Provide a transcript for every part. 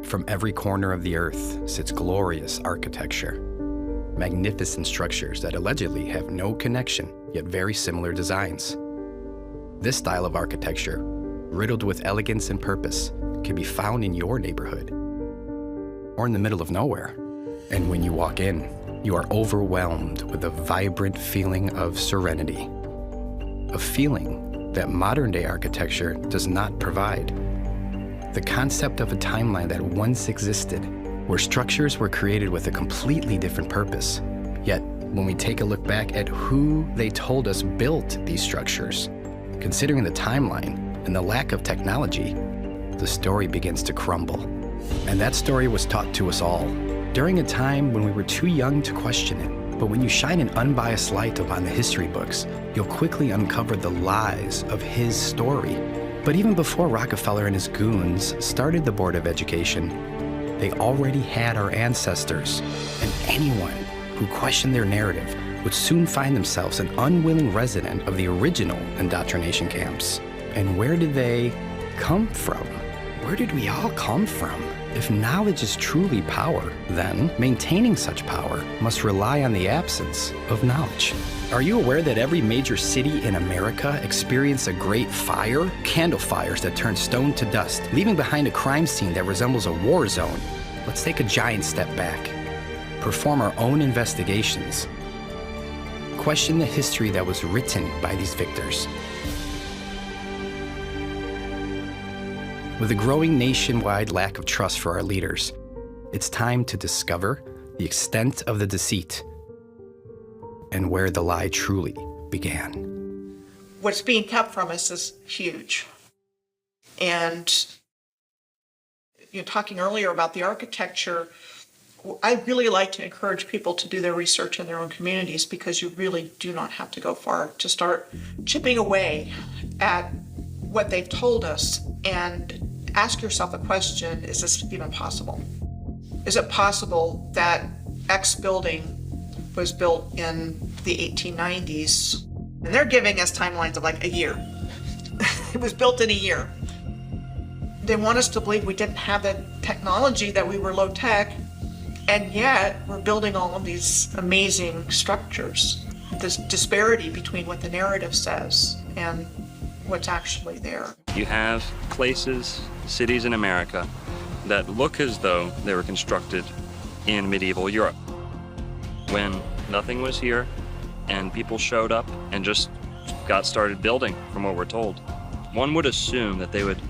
From every corner of the earth sits glorious architecture. Magnificent structures that allegedly have no connection, yet very similar designs. This style of architecture, riddled with elegance and purpose, can be found in your neighborhood or in the middle of nowhere. And when you walk in, you are overwhelmed with a vibrant feeling of serenity, a feeling that modern-day architecture does not provide. The concept of a timeline that once existed, where structures were created with a completely different purpose. Yet, when we take a look back at who they told us built these structures, considering the timeline and the lack of technology, the story begins to crumble. And that story was taught to us all during a time when we were too young to question it. But when you shine an unbiased light upon the history books, you'll quickly uncover the lies of his story. But even before Rockefeller and his goons started the Board of Education, they already had our ancestors, and anyone who questioned their narrative would soon find themselves an unwilling resident of the original indoctrination camps. And where did they come from? Where did we all come from? If knowledge is truly power, then maintaining such power must rely on the absence of knowledge. Are you aware that every major city in America experienced a great fire? Candle fires that turn stone to dust, leaving behind a crime scene that resembles a war zone. Let's take a giant step back, perform our own investigations, question the history that was written by these victors. With a growing nationwide lack of trust for our leaders, it's time to discover the extent of the deceit and where the lie truly began. What's being kept from us is huge. And you're talking earlier about the architecture. I really like to encourage people to do their research in their own communities, because you really do not have to go far to start chipping away at what they've told us and ask yourself the question, is this even possible? Is it possible that X building was built in the 1890s? And they're giving us timelines of like a year. It was built in a year. They want us to believe we didn't have the technology, that we were low tech, and yet we're building all of these amazing structures. This disparity between what the narrative says and what's actually there. You have places, cities in America that look as though they were constructed in medieval Europe, when nothing was here and people showed up and just got started building, from what we're told. One would assume that they would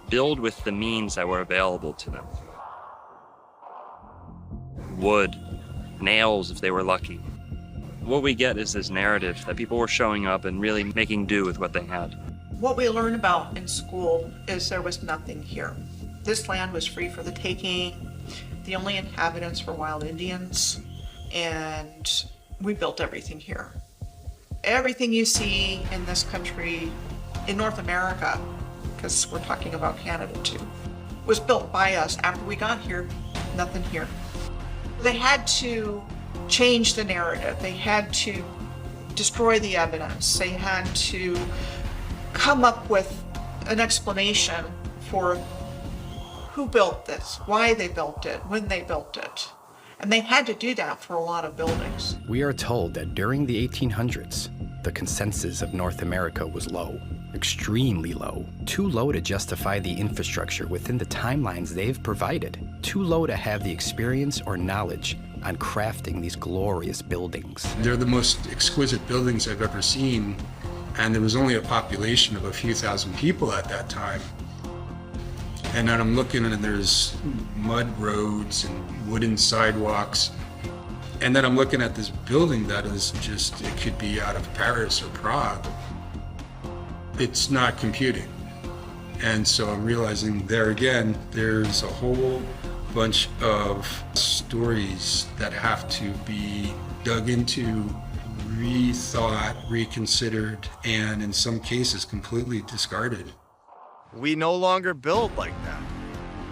build with the means that were available to them. Wood, nails if they were lucky. What we get is this narrative that people were showing up and really making do with what they had. What we learn about in school is there was nothing here. This land was free for the taking. The only inhabitants were wild Indians, and we built everything here. Everything you see in this country, in North America, because we're talking about Canada too, was built by us. After we got here, nothing here. They had to change the narrative. They had to destroy the evidence. They had to come up with an explanation for who built this, why they built it, when they built it. And they had to do that for a lot of buildings. We are told that during the 1800s, the consensus of North America was low, extremely low, too low to justify the infrastructure within the timelines they've provided, too low to have the experience or knowledge on crafting these glorious buildings. They're the most exquisite buildings I've ever seen, and there was only a population of a few thousand people at that time. And then I'm looking and there's mud roads and wooden sidewalks. And then I'm looking at this building that is just, it could be out of Paris or Prague. It's not computing. And so I'm realizing there again, there's a whole bunch of stories that have to be dug into, rethought, reconsidered, and in some cases completely discarded. We no longer build like that.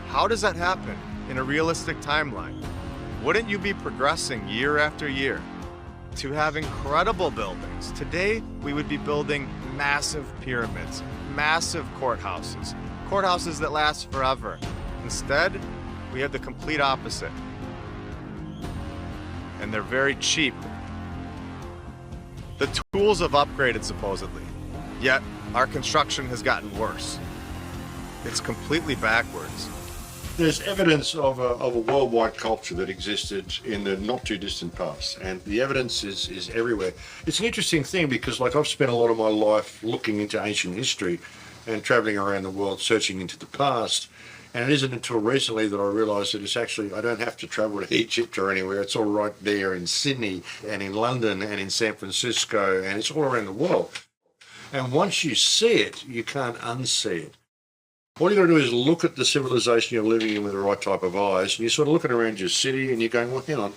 How does that happen in a realistic timeline? Wouldn't you be progressing year after year to have incredible buildings? Today, we would be building massive pyramids, massive courthouses that last forever. Instead, We have the complete opposite. And they're very cheap. The tools have upgraded supposedly, yet our construction has gotten worse. It's completely backwards. There's evidence of a worldwide culture that existed in the not too distant past, and the evidence is everywhere. It's an interesting thing because, like, I've spent a lot of my life looking into ancient history and traveling around the world searching into the past, and it isn't until recently that I realised that it's actually, I don't have to travel to Egypt or anywhere. It's all right there in Sydney and in London and in San Francisco, and it's all around the world. And once you see it, you can't unsee it. All you got to do is look at the civilization you're living in with the right type of eyes, and you're sort of looking around your city and you're going, well, hang on,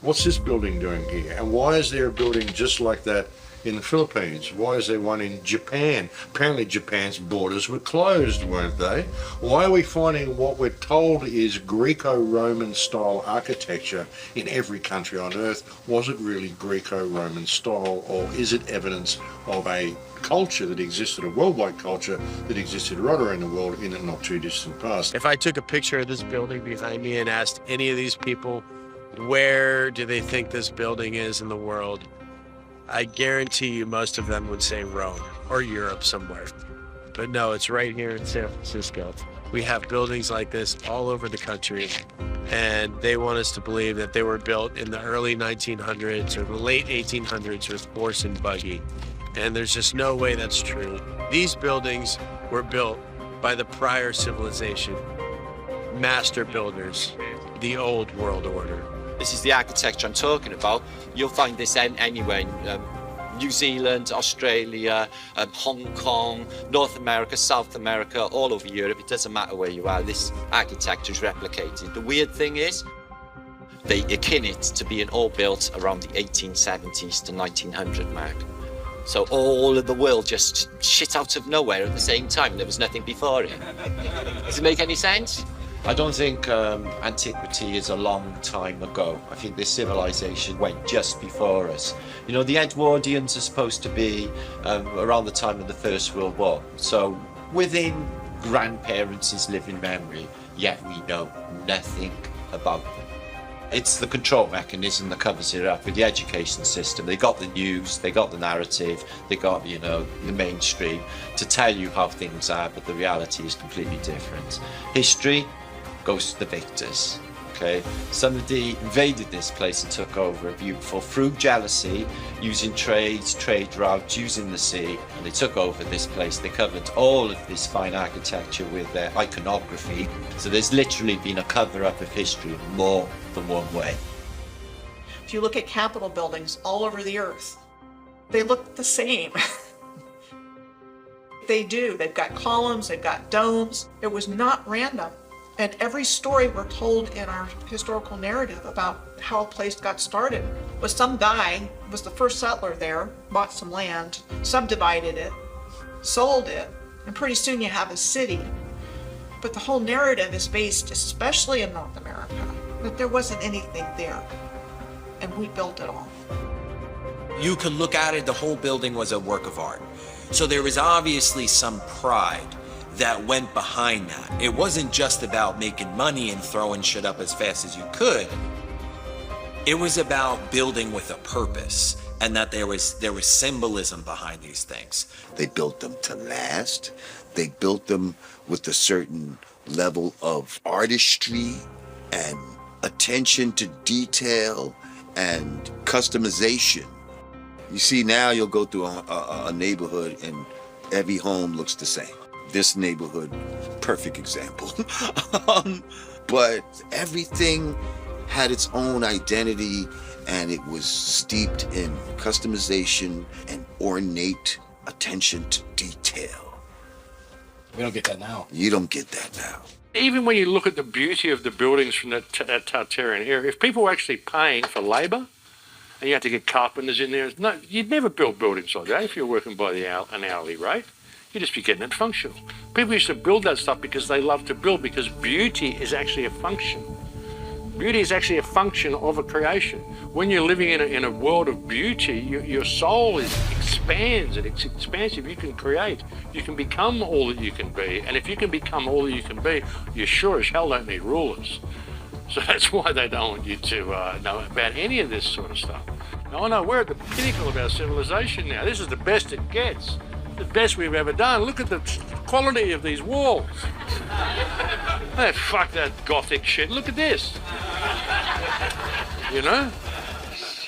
what's this building doing here? And why is there a building just like that in the Philippines? Why is there one in Japan? Apparently Japan's borders were closed, weren't they? Why are we finding what we're told is Greco-Roman style architecture in every country on earth? Was it really Greco-Roman style, or is it evidence of a culture that existed, a worldwide culture that existed right around the world in a not too distant past? If I took a picture of this building behind me and asked any of these people, where do they think this building is in the world? I guarantee you most of them would say Rome or Europe somewhere. But no, it's right here in San Francisco. We have buildings like this all over the country, and they want us to believe that they were built in the early 1900s or the late 1800s with horse and buggy. And there's just no way that's true. These buildings were built by the prior civilization, master builders, the old world order. This is the architecture I'm talking about. You'll find this anywhere in New Zealand, Australia, Hong Kong, North America, South America, all over Europe. It doesn't matter where you are, this architecture is replicated. The weird thing is, they akin it to being all built around the 1870s to 1900 mark. So all of the world just shit out of nowhere at the same time. There was nothing before it. Does it make any sense? I don't think antiquity is a long time ago. I think this civilization went just before us. You know, the Edwardians are supposed to be around the time of the First World War. So within grandparents' living memory, yet we know nothing about them. It's the control mechanism that covers it up with the education system. They got the news, they got the narrative, they got, you know, the mainstream to tell you how things are, but the reality is completely different. History goes to the victors, okay? Somebody invaded this place and took over a beautiful, through jealousy, using trade routes, using the sea, and they took over this place. They covered all of this fine architecture with their iconography. So there's literally been a cover-up of history more than one way. If you look at Capitol buildings all over the earth, they look the same. They do. They've got columns, they've got domes. It was not random. And every story we're told in our historical narrative about how a place got started was some guy was the first settler there, bought some land, subdivided it, sold it, and pretty soon you have a city. But the whole narrative is based, especially in North America, that there wasn't anything there, and we built it all. You could look at it, the whole building was a work of art. So there was obviously some pride that went behind that. It wasn't just about making money and throwing shit up as fast as you could. It was about building with a purpose, and that there was symbolism behind these things. They built them to last. They built them with a certain level of artistry and attention to detail and customization. You see, now you'll go through a neighborhood and every home looks the same. This neighborhood, perfect example. But everything had its own identity, and it was steeped in customization and ornate attention to detail. We don't get that now. You don't get that now. Even when you look at the beauty of the buildings from that Tartarian era, if people were actually paying for labour, and you had to get carpenters in there, no, you'd never build buildings like that if you were working by an hourly rate. You'd just be getting it functional. People used to build that stuff because they love to build, because beauty is actually a function. Beauty is actually a function of a creation. When you're living in a world of beauty, your soul is expanding. expands and it's expansive. You can create. You can become all that you can be. And if you can become all that you can be, you sure as hell don't need rulers. So that's why they don't want you to know about any of this sort of stuff. No, we're at the pinnacle of our civilization now. This is the best it gets. The best we've ever done. Look at the quality of these walls. Hey, fuck that Gothic shit. Look at this. You know?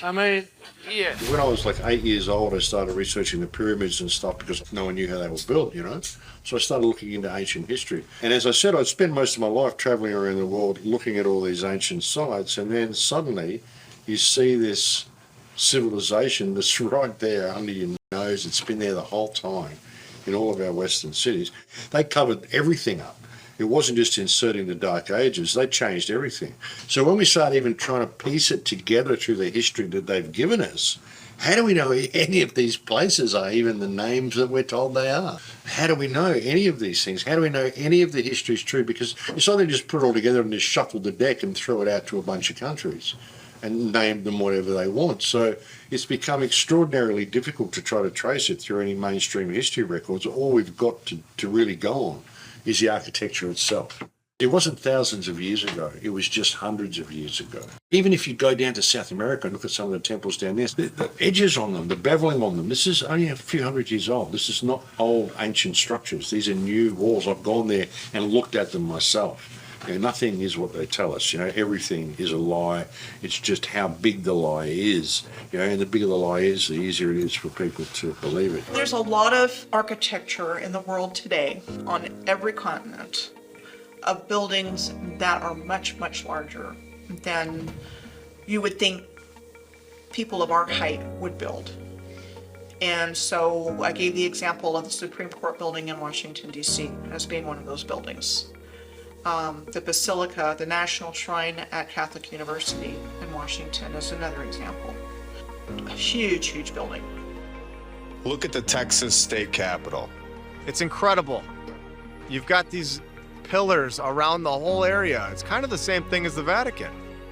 I mean, yeah. When I was like 8 years old, I started researching the pyramids and stuff because no one knew how they were built, you know? So I started looking into ancient history. And as I said, I'd spent most of my life traveling around the world looking at all these ancient sites, and then suddenly you see this civilization that's right there under your nose. It's been there the whole time in all of our Western cities. They covered everything up. It wasn't just inserting the Dark Ages, they changed everything. So when we start even trying to piece it together through the history that they've given us, how do we know any of these places are even the names that we're told they are? How do we know any of these things? How do we know any of the history is true? Because it's either just put it all together and just shuffle the deck and throw it out to a bunch of countries and name them whatever they want. So it's become extraordinarily difficult to try to trace it through any mainstream history records. All we've got to really go on is the architecture itself. It wasn't thousands of years ago, it was just hundreds of years ago. Even if you go down to South America and look at some of the temples down there, the edges on them, the beveling on them, this is only a few hundred years old. This is not old ancient structures. These are new walls. I've gone there and looked at them myself. You know, nothing is what they tell us. You know, everything is a lie. It's just how big the lie is. You know, and the bigger the lie is, the easier it is for people to believe it. There's a lot of architecture in the world today on every continent of buildings that are much, much larger than you would think people of our height would build. And so I gave the example of the Supreme Court building in Washington, D.C. as being one of those buildings. The Basilica, the National Shrine at Catholic University in Washington is another example. A huge, huge building. Look at the Texas state capitol. It's incredible. You've got these pillars around the whole area. It's kind of the same thing as the Vatican.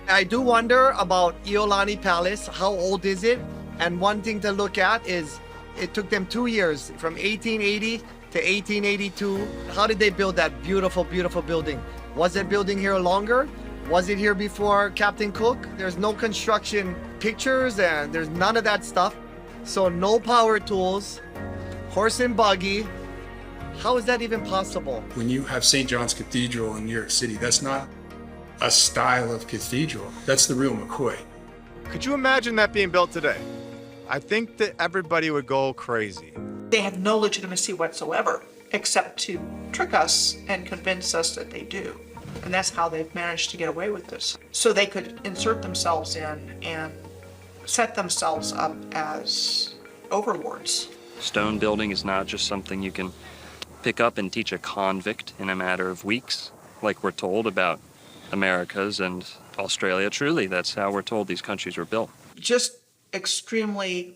I do wonder about Iolani Palace. How old is it? And one thing to look at is it took them 2 years, from 1880 to 1882. How did they build that beautiful, beautiful building? Was it building here longer? Was it here before Captain Cook? There's no construction pictures and there's none of that stuff. So no power tools, horse and buggy. How is that even possible? When you have St. John's Cathedral in New York City, that's not a style of cathedral. That's the real McCoy. Could you imagine that being built today? I think that everybody would go crazy. They have no legitimacy whatsoever, except to trick us and convince us that they do. And that's how they've managed to get away with this. So they could insert themselves in and set themselves up as overlords. Stone building is not just something you can pick up and teach a convict in a matter of weeks, like we're told about Americas and Australia. Truly, that's how we're told these countries were built. Just extremely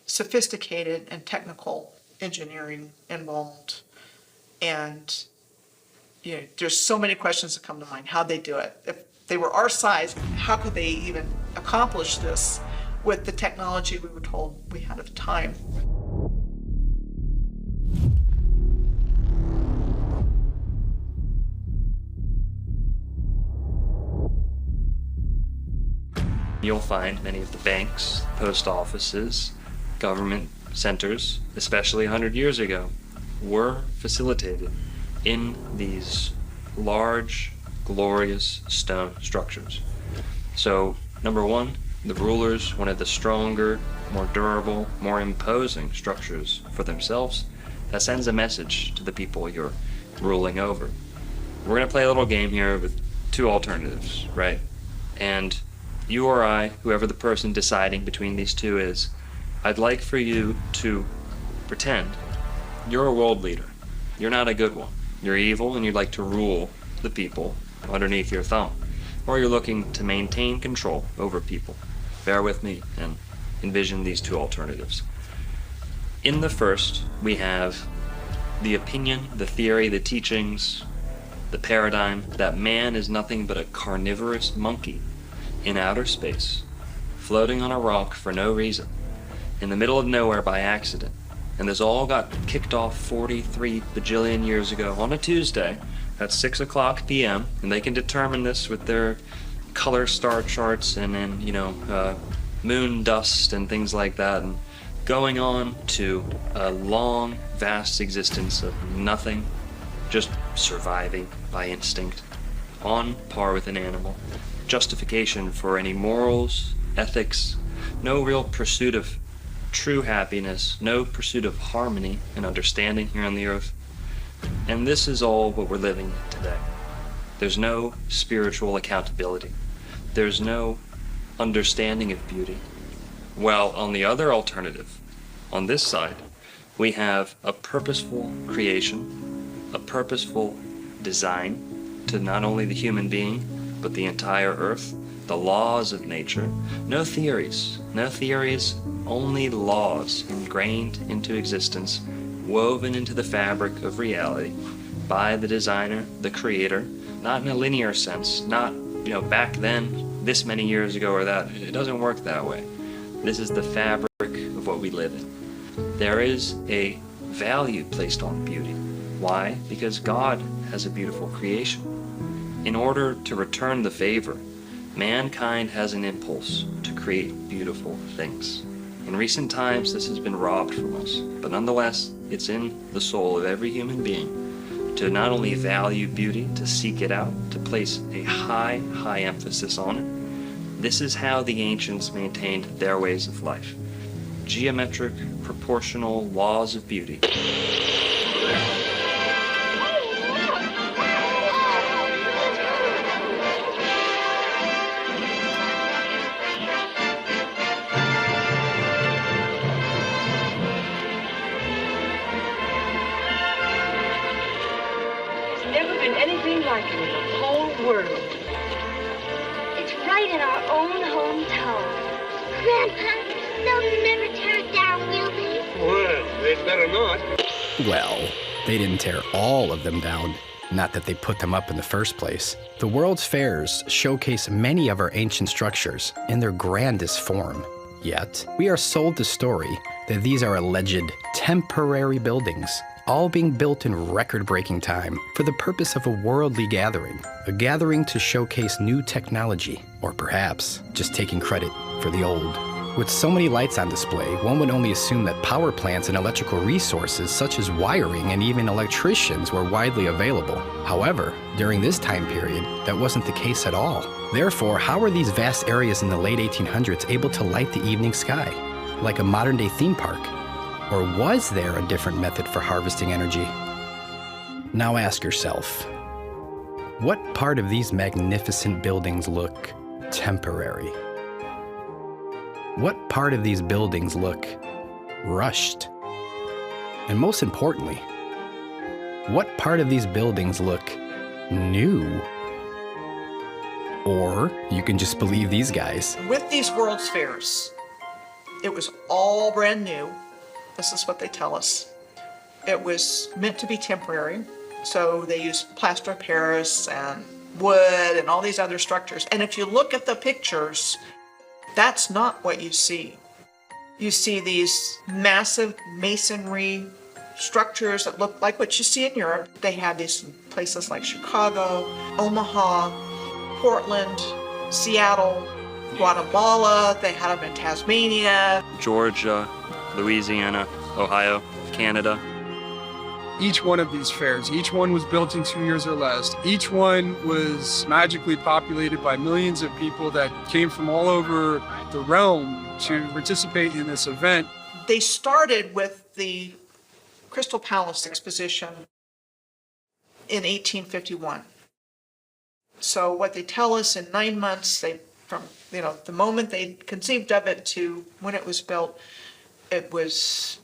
sophisticated and technical engineering involved. And you know, there's so many questions that come to mind. How'd they do it? If they were our size, how could they even accomplish this with the technology we were told we had at the time? You'll find many of the banks, post offices, government centers, especially 100 years ago, were facilitated in these large, glorious stone structures. So, number one, the rulers wanted the stronger, more durable, more imposing structures for themselves. That sends a message to the people you're ruling over. We're going to play a little game here with two alternatives, right? And you or I, whoever the person deciding between these two is, I'd like for you to pretend you're a world leader. You're not a good one. You're evil and you'd like to rule the people underneath your thumb. Or you're looking to maintain control over people. Bear with me and envision these two alternatives. In the first, we have the opinion, the theory, the teachings, the paradigm that man is nothing but a carnivorous monkey in outer space, floating on a rock for no reason, in the middle of nowhere by accident. And this all got kicked off 43 bajillion years ago on a Tuesday at 6 o'clock p.m. And they can determine this with their color star charts and moon dust and things like that. And going on to a long, vast existence of nothing, just surviving by instinct, on par with an animal. Justification for any morals, ethics, no real pursuit of true happiness, no pursuit of harmony and understanding here on the earth. And this is all what we're living in today. There's no spiritual accountability. There's no understanding of beauty. While on the other alternative, on this side, we have a purposeful creation, a purposeful design to not only the human being, but the entire earth, the laws of nature. No theories, only laws ingrained into existence, woven into the fabric of reality by the designer, the creator, not in a linear sense, not, back then, this many years ago or that. It doesn't work that way. This is the fabric of what we live in. There is a value placed on beauty. Why? Because God has a beautiful creation. In order to return the favor, mankind has an impulse to create beautiful things. In recent times, this has been robbed from us, but nonetheless, it's in the soul of every human being to not only value beauty, to seek it out, to place a high, high emphasis on it. This is how the ancients maintained their ways of life. Geometric, proportional laws of beauty. Well, they didn't tear all of them down. Not that they put them up in the first place. The World's Fairs showcase many of our ancient structures in their grandest form. Yet, we are sold the story that these are alleged temporary buildings, all being built in record-breaking time for the purpose of a worldly gathering, a gathering to showcase new technology, or perhaps just taking credit for the old. With so many lights on display, one would only assume that power plants and electrical resources such as wiring and even electricians were widely available. However, during this time period, that wasn't the case at all. Therefore, how were these vast areas in the late 1800s able to light the evening sky, like a modern-day theme park? Or was there a different method for harvesting energy? Now ask yourself, what part of these magnificent buildings look temporary? What part of these buildings look rushed? And most importantly, what part of these buildings look new? Or you can just believe these guys. With these World's Fairs, it was all brand new. This is what they tell us. It was meant to be temporary, so they used plaster of Paris and wood and all these other structures. And if you look at the pictures, that's not what you see. You see these massive masonry structures that look like what you see in Europe. They had these in places like Chicago, Omaha, Portland, Seattle, Guatemala. They had them in Tasmania, Georgia, Louisiana, Ohio, Canada. Each one of these fairs, each one was built in 2 years or less. Each one was magically populated by millions of people that came from all over the realm to participate in this event. They started with the Crystal Palace exposition in 1851. So what they tell us in 9 months, from the moment they conceived of it to when it was built, it was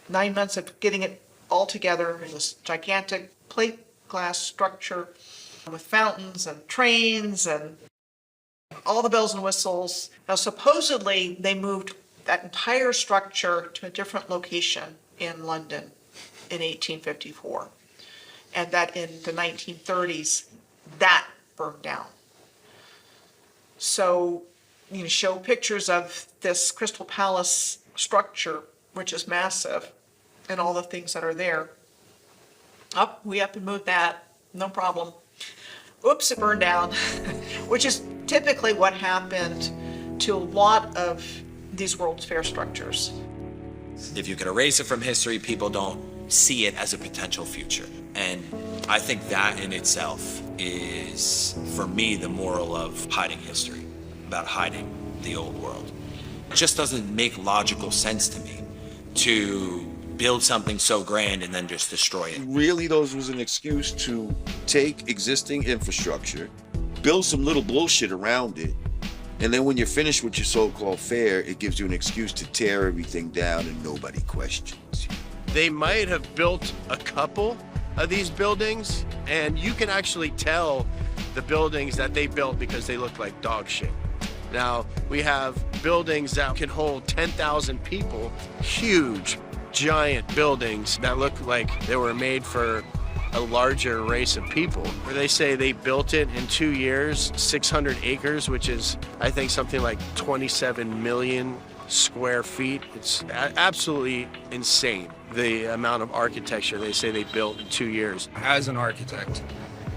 9 months of getting it all together in this gigantic plate glass structure with fountains and trains and all the bells and whistles. Now, supposedly, they moved that entire structure to a different location in London in 1854, and that in the 1930s, that burned down. So, show pictures of this Crystal Palace structure, which is massive, and all the things that are there. Oh, we have to move that, no problem. Oops, it burned down, which is typically what happened to a lot of these World's Fair structures. If you could erase it from history, people don't see it as a potential future. And I think that in itself is, for me, the moral of hiding history, about hiding the old world. It just doesn't make logical sense to me to build something so grand and then just destroy it. Really, those was an excuse to take existing infrastructure, build some little bullshit around it, and then when you're finished with your so-called fair, it gives you an excuse to tear everything down and nobody questions you. They might have built a couple of these buildings, and you can actually tell the buildings that they built because they look like dog shit. Now, we have buildings that can hold 10,000 people, huge, giant buildings that look like they were made for a larger race of people. Where they say they built it in 2 years, 600 acres, which is, I think, something like 27 million square feet. It's absolutely insane, the amount of architecture they say they built in 2 years. As an architect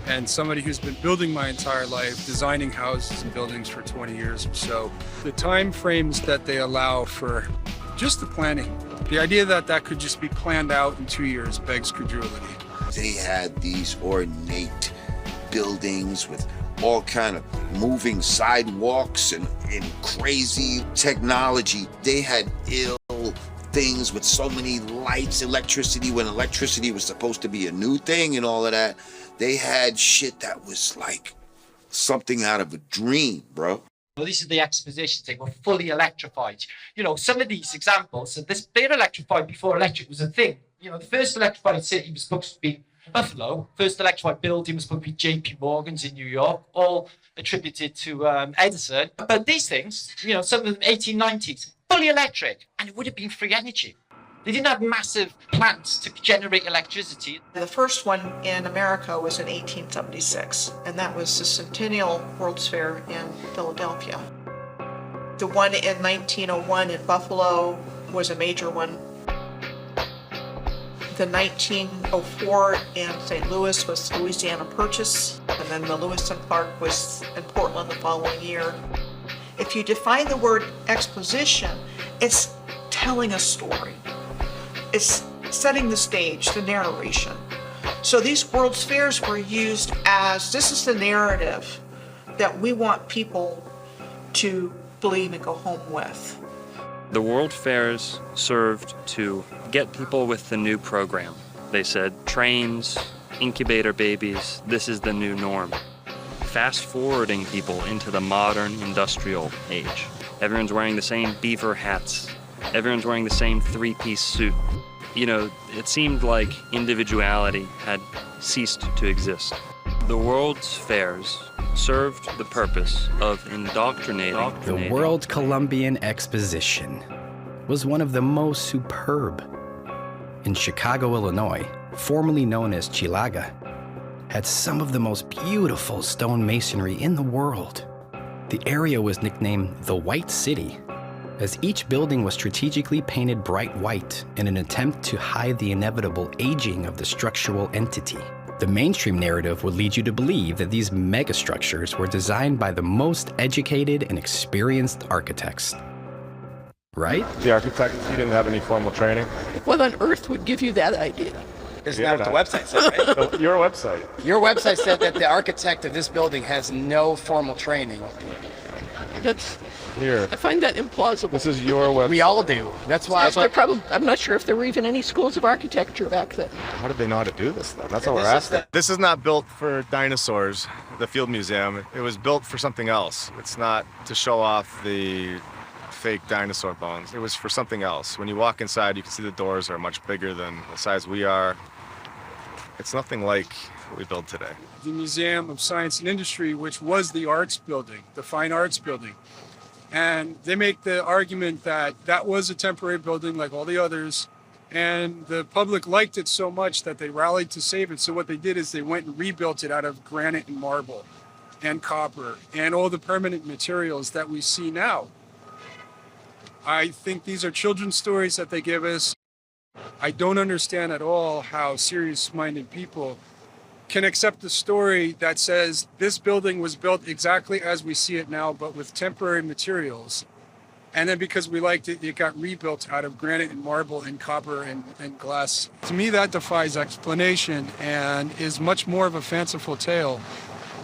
and somebody who's been building my entire life, designing houses and buildings for 20 years or so, the time frames that they allow for just the planning, the idea that that could just be planned out in 2 years begs credulity. They had these ornate buildings with all kind of moving sidewalks and crazy technology. They had ill things with so many lights, electricity, when electricity was supposed to be a new thing and all of that. They had shit that was like something out of a dream, bro. Well, these are the expositions. They were fully electrified. You know, some of these examples, they're electrified before electric was a thing. You know, the first electrified city was supposed to be Buffalo. First electrified building was supposed to be J.P. Morgan's in New York, all attributed to Edison. But these things, you know, some of them 1890s, fully electric, and it would have been free energy. They didn't have massive plants to generate electricity. The first one in America was in 1876, and that was the Centennial World's Fair in Philadelphia. The one in 1901 in Buffalo was a major one. The 1904 in St. Louis was Louisiana Purchase, and then the Lewis and Clark was in Portland the following year. If you define the word exposition, it's telling a story. It's setting the stage, the narration. So these World's Fairs were used as, this is the narrative that we want people to believe and go home with. The World Fairs served to get people with the new program. They said, trains, incubator babies, this is the new norm. Fast forwarding people into the modern industrial age. Everyone's wearing the same beaver hats. Everyone's wearing the same three-piece suit. You know, it seemed like individuality had ceased to exist. The World's Fairs served the purpose of indoctrinating. The World Columbian Exposition was one of the most superb. In Chicago, Illinois, formerly known as Chilaga, had some of the most beautiful stone masonry in the world. The area was nicknamed the White City, as each building was strategically painted bright white in an attempt to hide the inevitable aging of the structural entity. The mainstream narrative would lead you to believe that these megastructures were designed by the most educated and experienced architects. Right? The architect, you didn't have any formal training? What on earth would give you that idea? Isn't that what the website said, right? Your website. Your website said that the architect of this building has no formal training. That's... Here. I find that implausible. This is your website. We all do. That's why. I'm not sure if there were even any schools of architecture back then. How did they know how to do this then? That's what we're asking. This is not built for dinosaurs, the Field Museum. It was built for something else. It's not to show off the fake dinosaur bones. It was for something else. When you walk inside, you can see the doors are much bigger than the size we are. It's nothing like what we build today. The Museum of Science and Industry, which was the arts building, the fine arts building. And they make the argument that that was a temporary building like all the others, and the public liked it so much that they rallied to save it. So what they did is they went and rebuilt it out of granite and marble and copper and all the permanent materials that we see now. I think these are children's stories that they give us. I don't understand at all how serious-minded people can accept the story that says this building was built exactly as we see it now, but with temporary materials. And then because we liked it, it got rebuilt out of granite and marble and copper and glass. To me, that defies explanation and is much more of a fanciful tale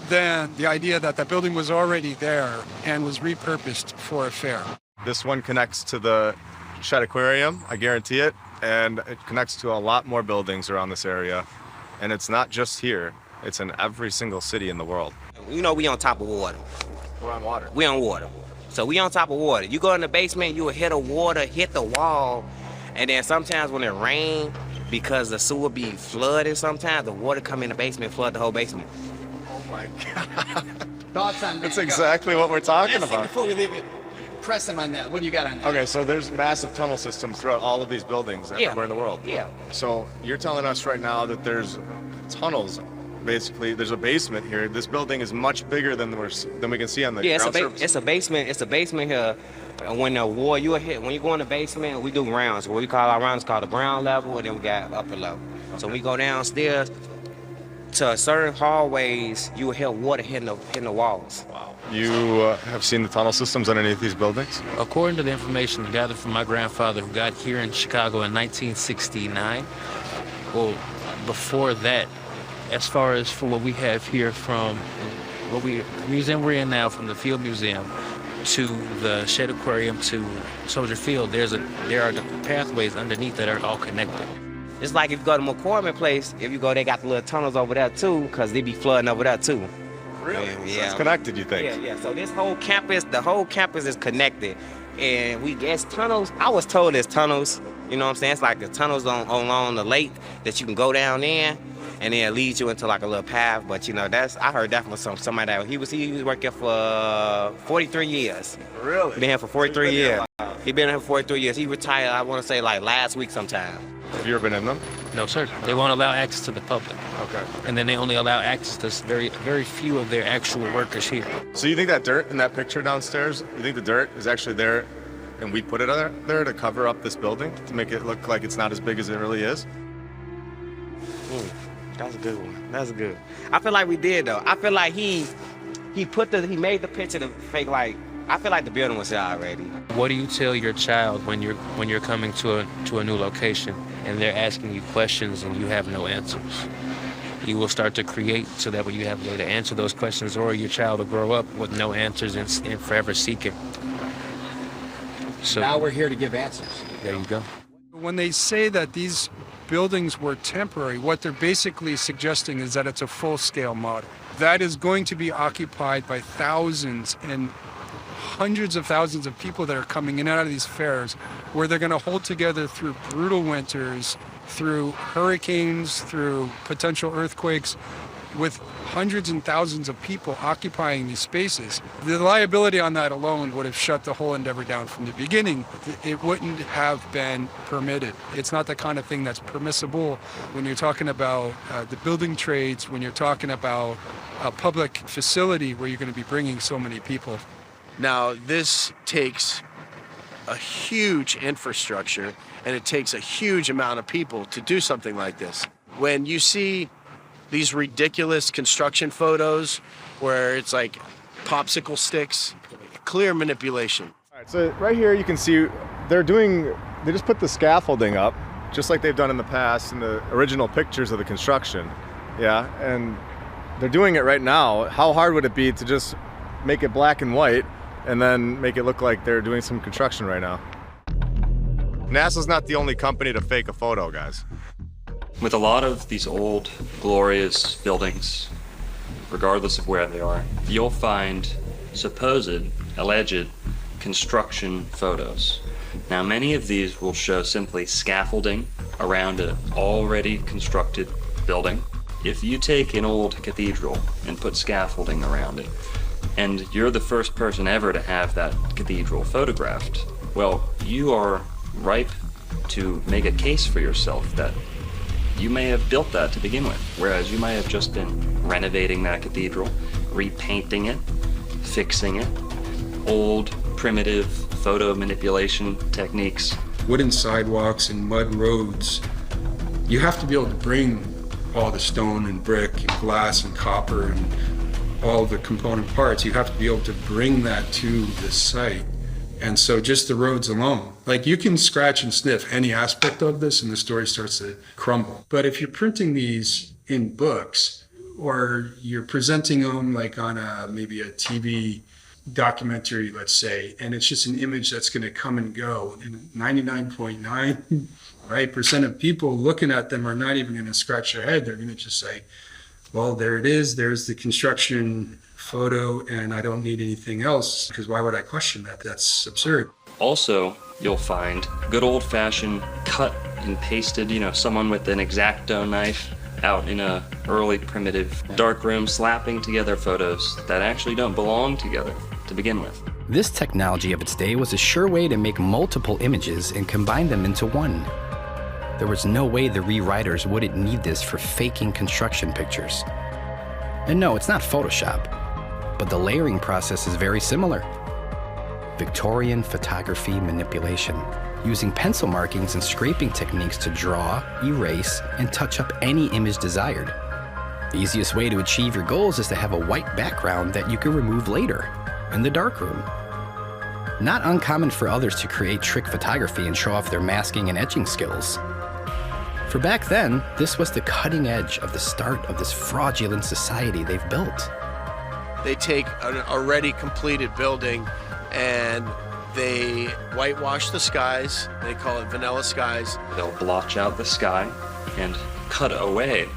than the idea that that building was already there and was repurposed for a fair. This one connects to the Shed Aquarium, I guarantee it, and it connects to a lot more buildings around this area. And it's not just here, it's in every single city in the world. You know we on top of water. We're on water. We on water. So we on top of water. You go in the basement, you will hit the water, hit the wall, and then sometimes when it rains, because the sewer be flooded sometimes, the water come in the basement, flood the whole basement. Oh my God. Thoughts on that? That's exactly what we're talking Let's see, about. before we leave it, press them on that. What do you got on that? Okay, so there's massive tunnel systems throughout all of these buildings everywhere in the world. Yeah. So you're telling us right now that there's tunnels. Basically, there's a basement here. This building is much bigger than we can see on the ground surface. It's a basement. It's a basement here. When the wall you hit, when you go in the basement, we do rounds. What we call our rounds called the ground level, and then we got upper level. So when we go downstairs to certain hallways, you will hear water hitting the walls. Wow. You have seen the tunnel systems on any of these buildings? According to the information gathered from my grandfather, who got here in Chicago in 1969, well, before that, as far as for what we have here from the museum we're in now, from the Field Museum to the Shed Aquarium to Soldier Field, there are the pathways underneath that are all connected. It's like if you go to McCormick Place, if you go, they got the little tunnels over there too, because they be flooding over there too. Really? Yeah. So it's connected, you think? Yeah. So this whole campus, the whole campus is connected. And it's tunnels. I was told there's tunnels, you know what I'm saying? It's like the tunnels along the lake that you can go down in, and then it leads you into like a little path. But you know, I heard that from somebody that he was working for 43 years. Really? Been here for 43 years. He been here for 43 years. He retired, I want to say like last week sometime. Have you ever been in them? No, sir. They won't allow access to the public. Okay. And then they only allow access to very few of their actual workers here. So you think that dirt in that picture downstairs, you think the dirt is actually there and we put it there to cover up this building, to make it look like it's not as big as it really is? That's a good one. That's good. I feel like we did though. I feel like he made the picture to fake like, I feel like the building was there already. What do you tell your child when you're coming to a new location and they're asking you questions and you have no answers? You will start to create so that way you have a way to answer those questions, or your child will grow up with no answers and forever seeking. So now we're here to give answers. There you go. When they say that these buildings were temporary, what they're basically suggesting is that it's a full-scale model. That is going to be occupied by thousands and hundreds of thousands of people that are coming in and out of these fairs, where they're going to hold together through brutal winters, through hurricanes, through potential earthquakes, with hundreds and thousands of people occupying these spaces. The liability on that alone would have shut the whole endeavor down from the beginning. It wouldn't have been permitted. It's not the kind of thing that's permissible when you're talking about the building trades, when you're talking about a public facility where you're going to be bringing so many people. Now, this takes a huge infrastructure, and it takes a huge amount of people to do something like this. When you see these ridiculous construction photos where it's like popsicle sticks, clear manipulation. All right, so right here you can see they just put the scaffolding up, just like they've done in the past in the original pictures of the construction. Yeah, and they're doing it right now. How hard would it be to just make it black and white and then make it look like they're doing some construction right now? NASA's not the only company to fake a photo, guys. With a lot of these old, glorious buildings, regardless of where they are, you'll find supposed, alleged construction photos. Now, many of these will show simply scaffolding around an already constructed building. If you take an old cathedral and put scaffolding around it, and you're the first person ever to have that cathedral photographed, well, you are ripe to make a case for yourself that you may have built that to begin with, whereas you might have just been renovating that cathedral, repainting it, fixing it. Old, primitive photo manipulation techniques. Wooden sidewalks and mud roads, you have to be able to bring all the stone and brick and glass and copper and all the component parts. You have to be able to bring that to the site. And so just the roads alone, like you can scratch and sniff any aspect of this and the story starts to crumble. But if you're printing these in books or you're presenting them like on maybe a TV documentary, let's say, and it's just an image that's going to come and go, and 99.9% of people looking at them are not even going to scratch their head. They're going to just say, well, there it is. There's the construction photo, and I don't need anything else, because why would I question that? That's absurd. Also, you'll find good old-fashioned cut and pasted, someone with an X-Acto knife out in a early primitive dark room slapping together photos that actually don't belong together to begin with. This technology of its day was a sure way to make multiple images and combine them into one. There was no way the rewriters wouldn't need this for faking construction pictures. And no, it's not Photoshop, but the layering process is very similar. Victorian photography manipulation, using pencil markings and scraping techniques to draw, erase, and touch up any image desired. The easiest way to achieve your goals is to have a white background that you can remove later in the darkroom. Not uncommon for others to create trick photography and show off their masking and etching skills. For back then, this was the cutting edge of the start of this fraudulent society they've built. They take an already completed building and they whitewash the skies. They call it vanilla skies. They'll blotch out the sky and cut away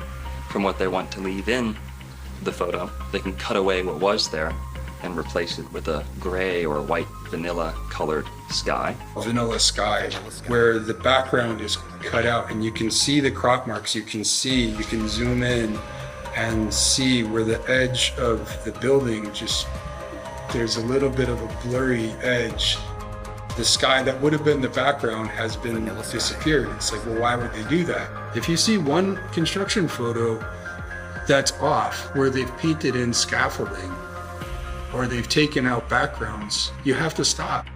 from what they want to leave in the photo. They can cut away what was there and replace it with a gray or white vanilla colored sky. Vanilla sky, where the background is cut out and you can see the crop marks, you can zoom in and see where the edge of the building there's a little bit of a blurry edge. The sky that would have been the background has been disappeared. It's like, well, why would they do that? If you see one construction photo that's off, where they've painted in scaffolding, or they've taken out backgrounds, you have to stop.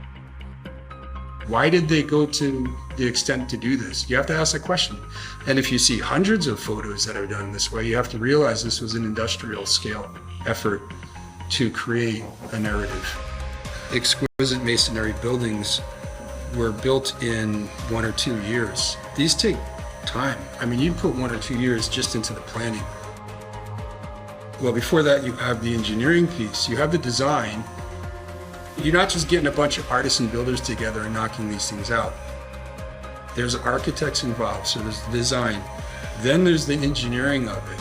Why did they go to the extent to do this? You have to ask that question. And if you see hundreds of photos that are done this way, you have to realize this was an industrial scale effort to create a narrative. Exquisite masonry buildings were built in 1 or 2 years. These take time. I mean, you put 1 or 2 years just into the planning. Well, before that, you have the engineering piece, you have the design. You're not just getting a bunch of artists and builders together and knocking these things out. There's architects involved, so there's the design. Then there's the engineering of it.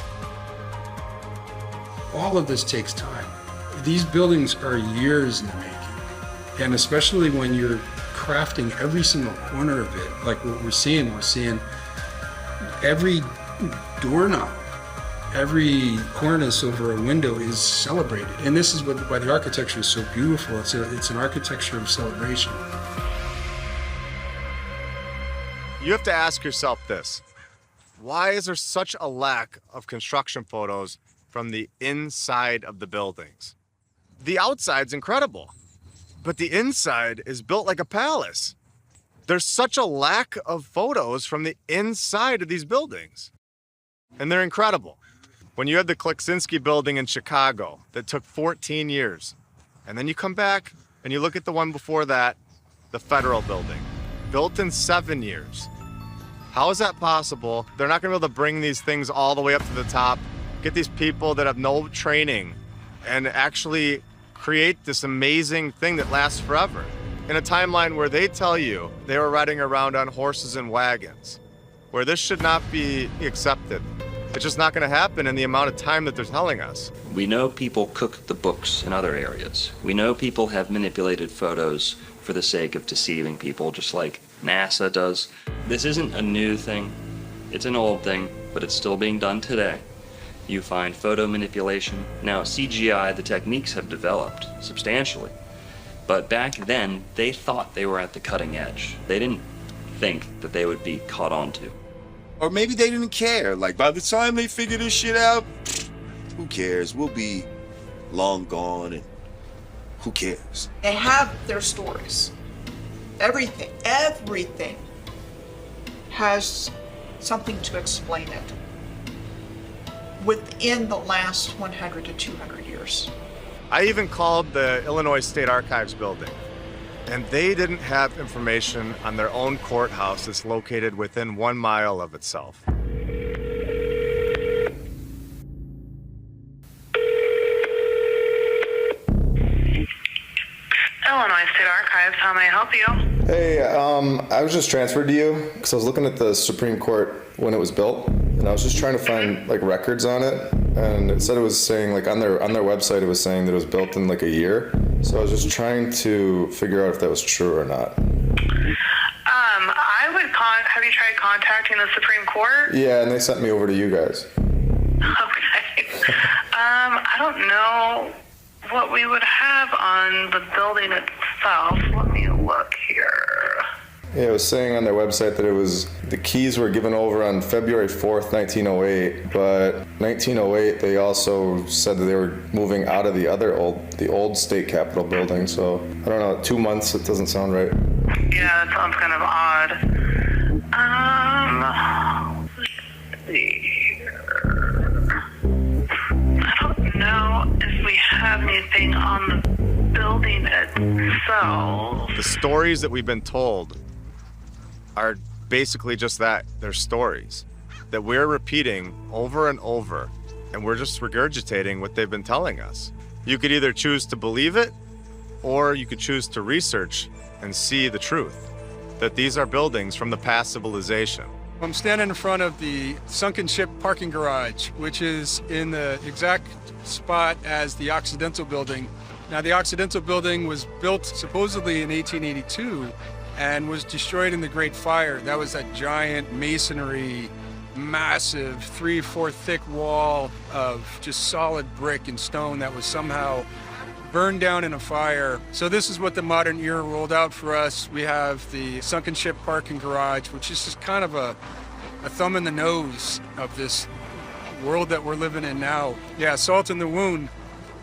All of this takes time. These buildings are years in the making. And especially when you're crafting every single corner of it, like what we're seeing every doorknob, every cornice over a window is celebrated. And this is why the architecture is so beautiful. It's an architecture of celebration. You have to ask yourself this. Why is there such a lack of construction photos from the inside of the buildings? The outside's incredible, but the inside is built like a palace. There's such a lack of photos from the inside of these buildings, and they're incredible. When you had the Kleksinski building in Chicago that took 14 years, and then you come back and you look at the one before that, the Federal building, built in 7 years. How is that possible? They're not gonna be able to bring these things all the way up to the top, get these people that have no training, and actually create this amazing thing that lasts forever. In a timeline where they tell you they were riding around on horses and wagons, where this should not be accepted. It's just not gonna happen in the amount of time that they're telling us. We know people cook the books in other areas. We know people have manipulated photos for the sake of deceiving people, just like NASA does. This isn't a new thing. It's an old thing, but it's still being done today. You find photo manipulation. Now, CGI, the techniques have developed substantially. But back then, they thought they were at the cutting edge. They didn't think that they would be caught onto. Or maybe they didn't care. Like, by the time they figure this shit out, who cares? We'll be long gone, and who cares? They have their stories. everything has something to explain it within the last 100 to 200 years. I even called the Illinois State Archives building, and they didn't have information on their own courthouse that's located within 1 mile of itself. Illinois State Archives, how may I help you? Hey, I was just transferred to you because I was looking at the Supreme Court when it was built, and I was just trying to find like records on it, and it said it was saying like on their website it was saying that it was built in like a year. So I was just trying to figure out if that was true or not. I would have you tried contacting the Supreme Court? Yeah, and they sent me over to you guys. Okay. I don't know what we would have on the building itself. Let me look here. Yeah, it was saying on their website that it was the keys were given over on February 4th, 1908, but 1908 they also said that they were moving out of the old state capitol building, so I don't know, 2 months, it doesn't sound right. Yeah, that sounds kind of odd. Let's see here. I don't know if we have anything on the building itself. The stories that we've been told are basically just that. They're stories that we're repeating over and over, and we're just regurgitating what they've been telling us. You could either choose to believe it, or you could choose to research and see the truth, that these are buildings from the past civilization. I'm standing in front of the sunken ship parking garage, which is in the exact spot as the Occidental building. Now, the Occidental building was built supposedly in 1882 and was destroyed in the Great Fire. That was that giant masonry, massive 3-4 thick wall of just solid brick and stone that was somehow burned down in a fire. So this is what the modern era rolled out for us. We have the sunken ship parking garage, which is just kind of a thumb in the nose of this world that we're living in now. Yeah, salt in the wound,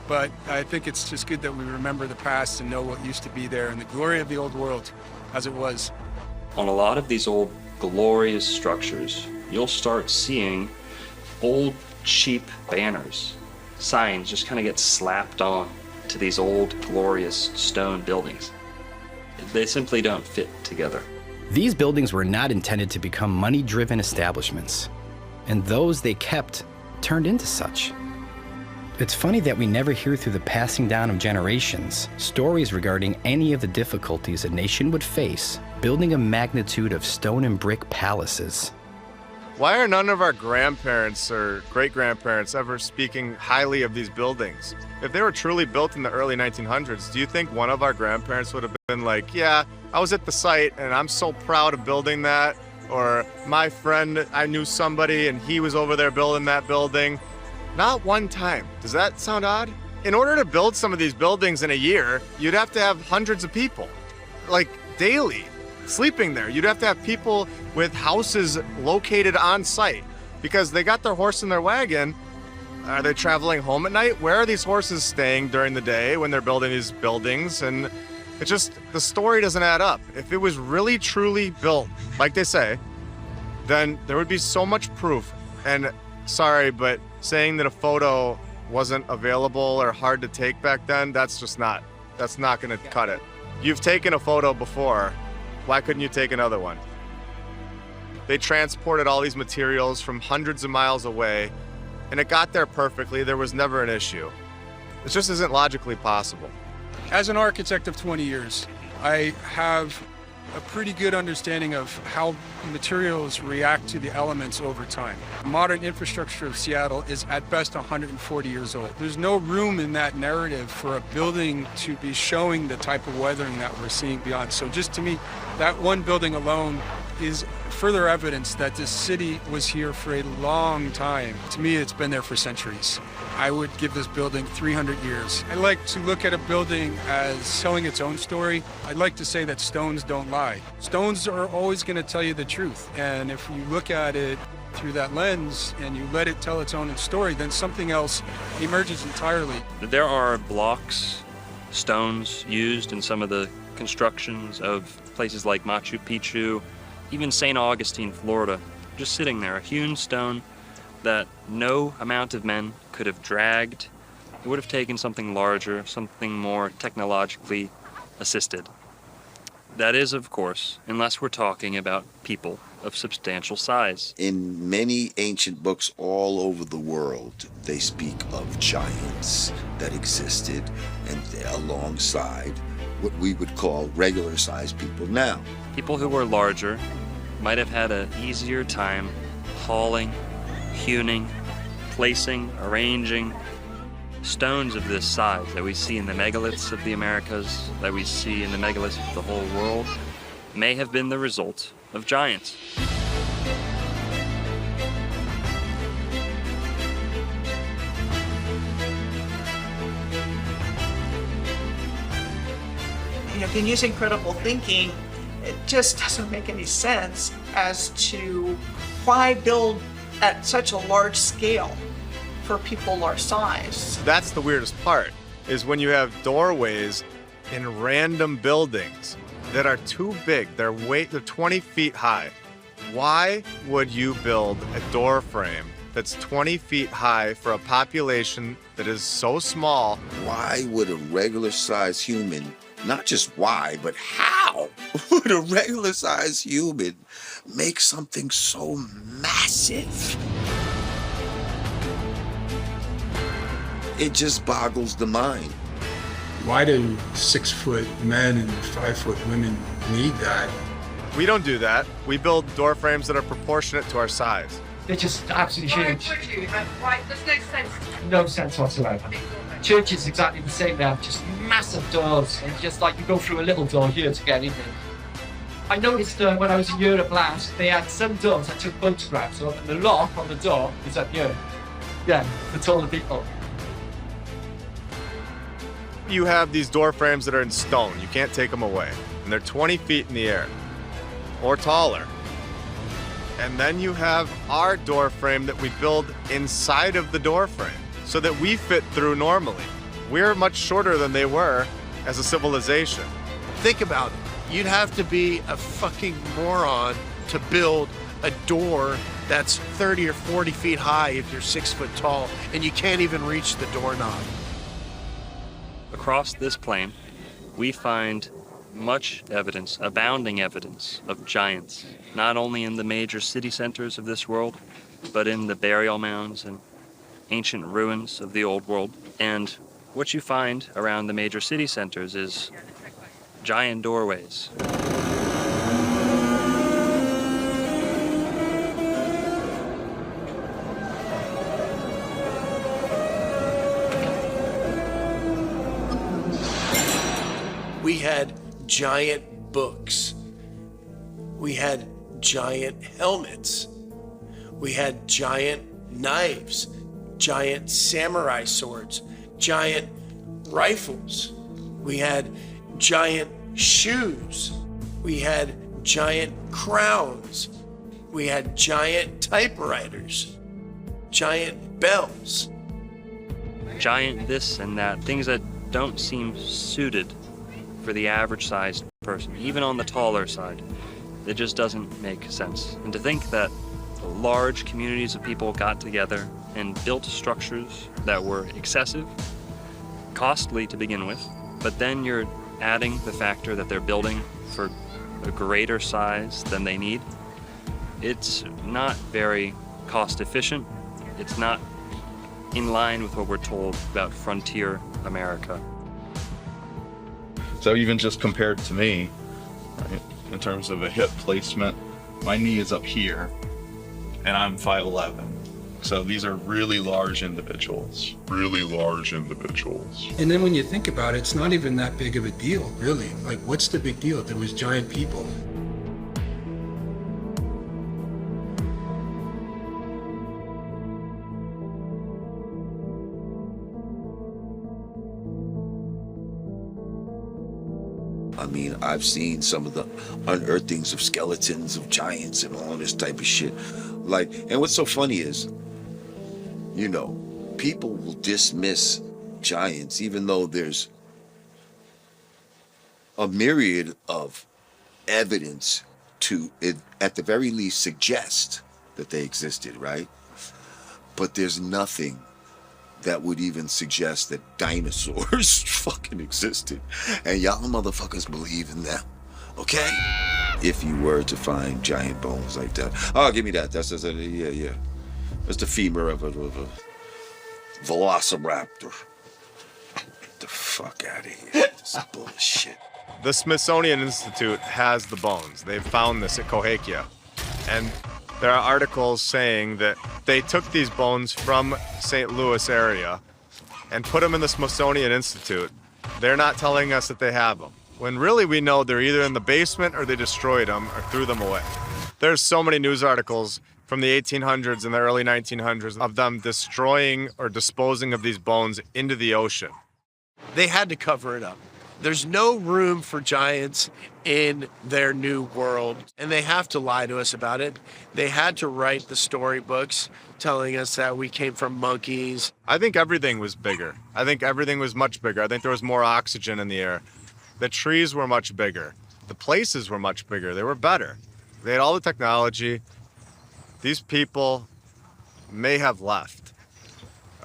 but I think it's just good that we remember the past and know what used to be there and the glory of the old world as it was. On a lot of these old glorious structures, you'll start seeing old cheap banners, signs just kind of get slapped on to these old glorious stone buildings. They simply don't fit together. These buildings were not intended to become money-driven establishments, and those they kept turned into such. It's funny that we never hear through the passing down of generations stories regarding any of the difficulties a nation would face building a magnitude of stone and brick palaces. Why are none of our grandparents or great-grandparents ever speaking highly of these buildings? If they were truly built in the early 1900s, do you think one of our grandparents would have been like, yeah, I was at the site and I'm so proud of building that? Or my friend, I knew somebody and he was over there building that building? Not one time. Does that sound odd? In order to build some of these buildings in a year, you'd have to have hundreds of people, like daily, sleeping there. You'd have to have people with houses located on site because they got their horse and their wagon. Are they traveling home at night? Where are these horses staying during the day when they're building these buildings? And it just, the story doesn't add up. If it was really truly built, like they say, then there would be so much proof. And sorry, but saying that a photo wasn't available or hard to take back then, that's not gonna cut it. You've taken a photo before. Why couldn't you take another one? They transported all these materials from hundreds of miles away, and it got there perfectly. There was never an issue. It just isn't logically possible. As an architect of 20 years, I have a pretty good understanding of how materials react to the elements over time. Modern infrastructure of Seattle is at best 140 years old. There's no room in that narrative for a building to be showing the type of weathering that we're seeing beyond. So just to me, that one building alone is further evidence that this city was here for a long time. To me, it's been there for centuries. I would give this building 300 years. I like to look at a building as telling its own story. I'd like to say that stones don't lie. Stones are always going to tell you the truth. And if you look at it through that lens and you let it tell its own story, then something else emerges entirely. There are blocks, stones used in some of the constructions of places like Machu Picchu, even St. Augustine, Florida, just sitting there, a hewn stone that no amount of men could have dragged. It would have taken something larger, something more technologically assisted. That is, of course, unless we're talking about people of substantial size. In many ancient books all over the world, they speak of giants that existed and alongside what we would call regular-sized people now. People who were larger might have had an easier time hauling, hewing, placing, arranging stones of this size that we see in the megaliths of the Americas, that we see in the megaliths of the whole world, may have been the result of giants. If you're using critical thinking, it just doesn't make any sense as to why build at such a large scale for people our size. That's the weirdest part, is when you have doorways in random buildings that are too big. They're 20 feet high. Why would you build a door frame that's 20 feet high for a population that is so small? Why would a regular-sized human, not just why, but how would a regular-sized human make something so massive? It just boggles the mind. Why do 6-foot men and 5-foot women need that? We don't do that. We build door frames that are proportionate to our size. They're just absolutely huge. There's no sense whatsoever. Church is exactly the same. They have just massive doors, and just like you go through a little door here to get in there. I noticed when I was in Europe last, they had some doors I took photographs of, and the lock on the door is up here. Yeah, for taller people. You have these door frames that are in stone. You can't take them away. And they're 20 feet in the air or taller. And then you have our door frame that we build inside of the door frame so that we fit through normally. We're much shorter than they were as a civilization. Think about it. You'd have to be a fucking moron to build a door that's 30 or 40 feet high if you're 6 foot tall and you can't even reach the doorknob. Across this plain, we find much evidence, abounding evidence of giants, not only in the major city centers of this world, but in the burial mounds and ancient ruins of the old world. And what you find around the major city centers is giant doorways. We had giant books. We had giant helmets. We had giant knives, giant samurai swords, giant rifles. We had giant shoes. We had giant crowns. We had giant typewriters, giant bells. Giant this and that, things that don't seem suited for the average sized person, even on the taller side. It just doesn't make sense. And to think that large communities of people got together and built structures that were excessive, costly to begin with, but then you're adding the factor that they're building for a greater size than they need. It's not very cost efficient. It's not in line with what we're told about frontier America. So even just compared to me, right, in terms of a hip placement, my knee is up here and I'm 5'11". So these are really large individuals. Really large individuals. And then when you think about it, it's not even that big of a deal, really. Like, what's the big deal if there was giant people? I mean, I've seen some of the unearthings of skeletons of giants and all this type of shit. Like, and what's so funny is, you know, people will dismiss giants even though there's a myriad of evidence to, at the very least, suggest that they existed, right? But there's nothing that would even suggest that dinosaurs fucking existed. And y'all motherfuckers believe in them, okay? If you were to find giant bones like that. Oh, give me that. That's yeah. That's the femur of a velociraptor. Get the fuck out of here. This is bullshit. The Smithsonian Institute has the bones. They've found this at Cahokia. And there are articles saying that they took these bones from St. Louis area and put them in the Smithsonian Institute. They're not telling us that they have them, when really we know they're either in the basement or they destroyed them or threw them away. There's so many news articles from the 1800s and the early 1900s of them destroying or disposing of these bones into the ocean. They had to cover it up. There's no room for giants in their new world, and they have to lie to us about it. They had to write the storybooks telling us that we came from monkeys. I think everything was bigger. I think everything was much bigger. I think there was more oxygen in the air. The trees were much bigger. The places were much bigger. They were better. They had all the technology. These people may have left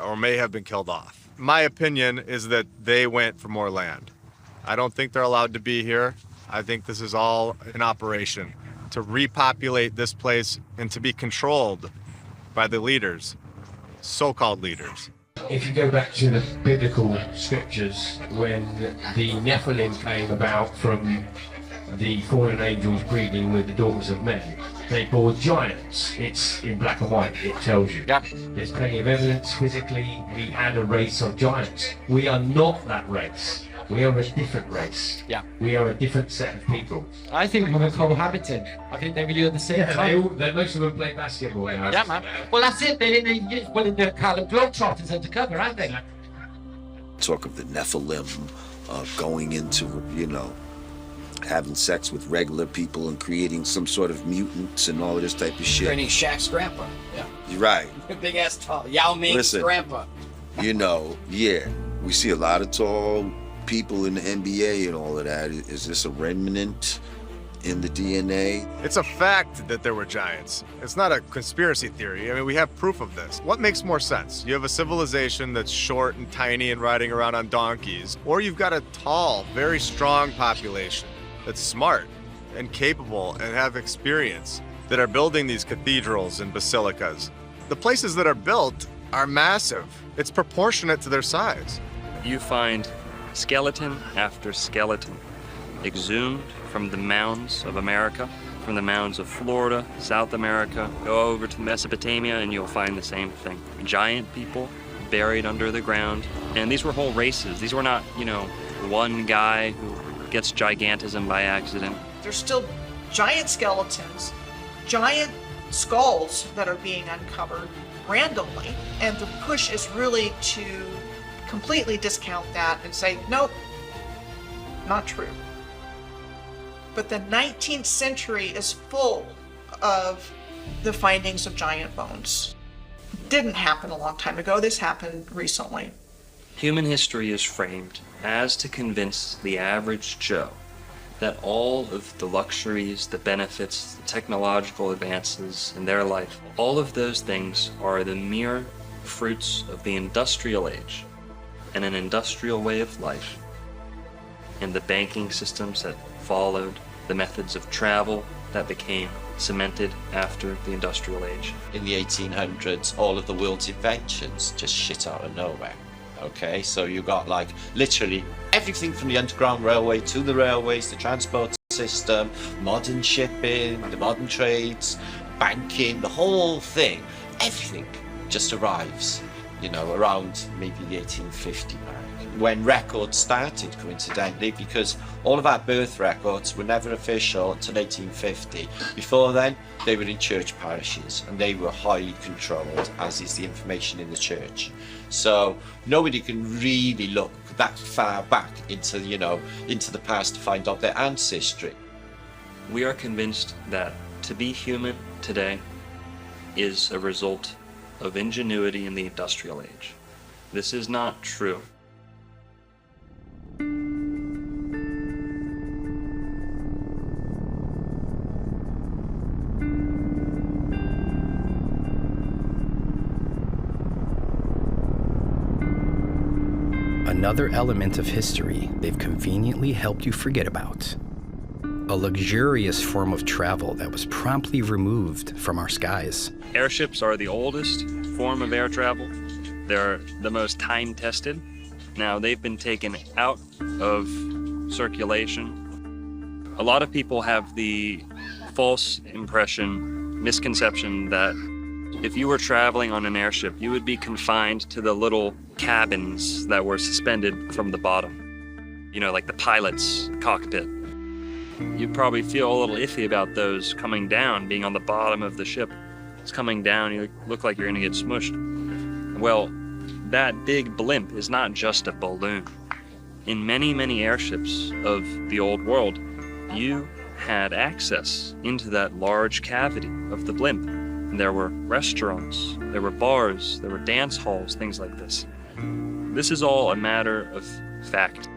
or may have been killed off. My opinion is that they went for more land. I don't think they're allowed to be here. I think this is all an operation to repopulate this place and to be controlled by the leaders, so-called leaders. If you go back to the biblical scriptures, when the Nephilim came about from the fallen angels breeding with the daughters of men, they bore giants. It's in black and white, it tells you. Yeah. There's plenty of evidence physically we had a race of giants. We are not that race. We are a different race. Yeah. We are a different set of people. I think we were cohabiting. I think they were doing the same time. Most of them play basketball. Yeah, man. Well, that's it. They're in the Harlem Globetrotters undercover, aren't they? Talk of the Nephilim going into, having sex with regular people and creating some sort of mutants and all of this type of shit. Training Shaq's grandpa. Yeah. You're right. Big ass tall. Yao Ming's grandpa. We see a lot of tall people in the NBA and all of that. Is this a remnant in the DNA? It's a fact that there were giants. It's not a conspiracy theory. I mean, we have proof of this. What makes more sense? You have a civilization that's short and tiny and riding around on donkeys, or you've got a tall, very strong population that's smart and capable and have experience that are building these cathedrals and basilicas. The places that are built are massive. It's proportionate to their size. You find skeleton after skeleton exhumed from the mounds of America, from the mounds of Florida, South America. Go over to Mesopotamia and you'll find the same thing. Giant people buried under the ground. And these were whole races. These were not, one guy who gets gigantism by accident. There's still giant skeletons, giant skulls that are being uncovered randomly, and the push is really to completely discount that and say, nope, not true. But the 19th century is full of the findings of giant bones. Didn't happen a long time ago. This happened recently. Human history is framed as to convince the average Joe that all of the luxuries, the benefits, the technological advances in their life, all of those things are the mere fruits of the industrial age and an industrial way of life, and the banking systems that followed, the methods of travel that became cemented after the industrial age. In the 1800s, all of the world's inventions just shit out of nowhere. Okay, so you got like literally everything from the Underground Railway to the railways, the transport system, modern shipping, the modern trades, banking, the whole thing, everything just arrives, around maybe the 1850 mark, when records started, coincidentally, because all of our birth records were never official until 1850. Before then, they were in church parishes and they were highly controlled, as is the information in the church. So nobody can really look that far back into the past to find out their ancestry. We are convinced that to be human today is a result of ingenuity in the industrial age. This is not true. another element of history they've conveniently helped you forget about. A luxurious form of travel that was promptly removed from our skies. Airships are the oldest form of air travel. They're the most time-tested. Now, they've been taken out of circulation. A lot of people have the false impression, misconception that if you were traveling on an airship, you would be confined to the little cabins that were suspended from the bottom. You know, like the pilot's cockpit. You'd probably feel a little iffy about those coming down, being on the bottom of the ship. It's coming down, you look like you're gonna get smushed. Well, that big blimp is not just a balloon. In many, many airships of the old world, you had access into that large cavity of the blimp. And there were restaurants, there were bars, there were dance halls, things like this. This is all a matter of fact.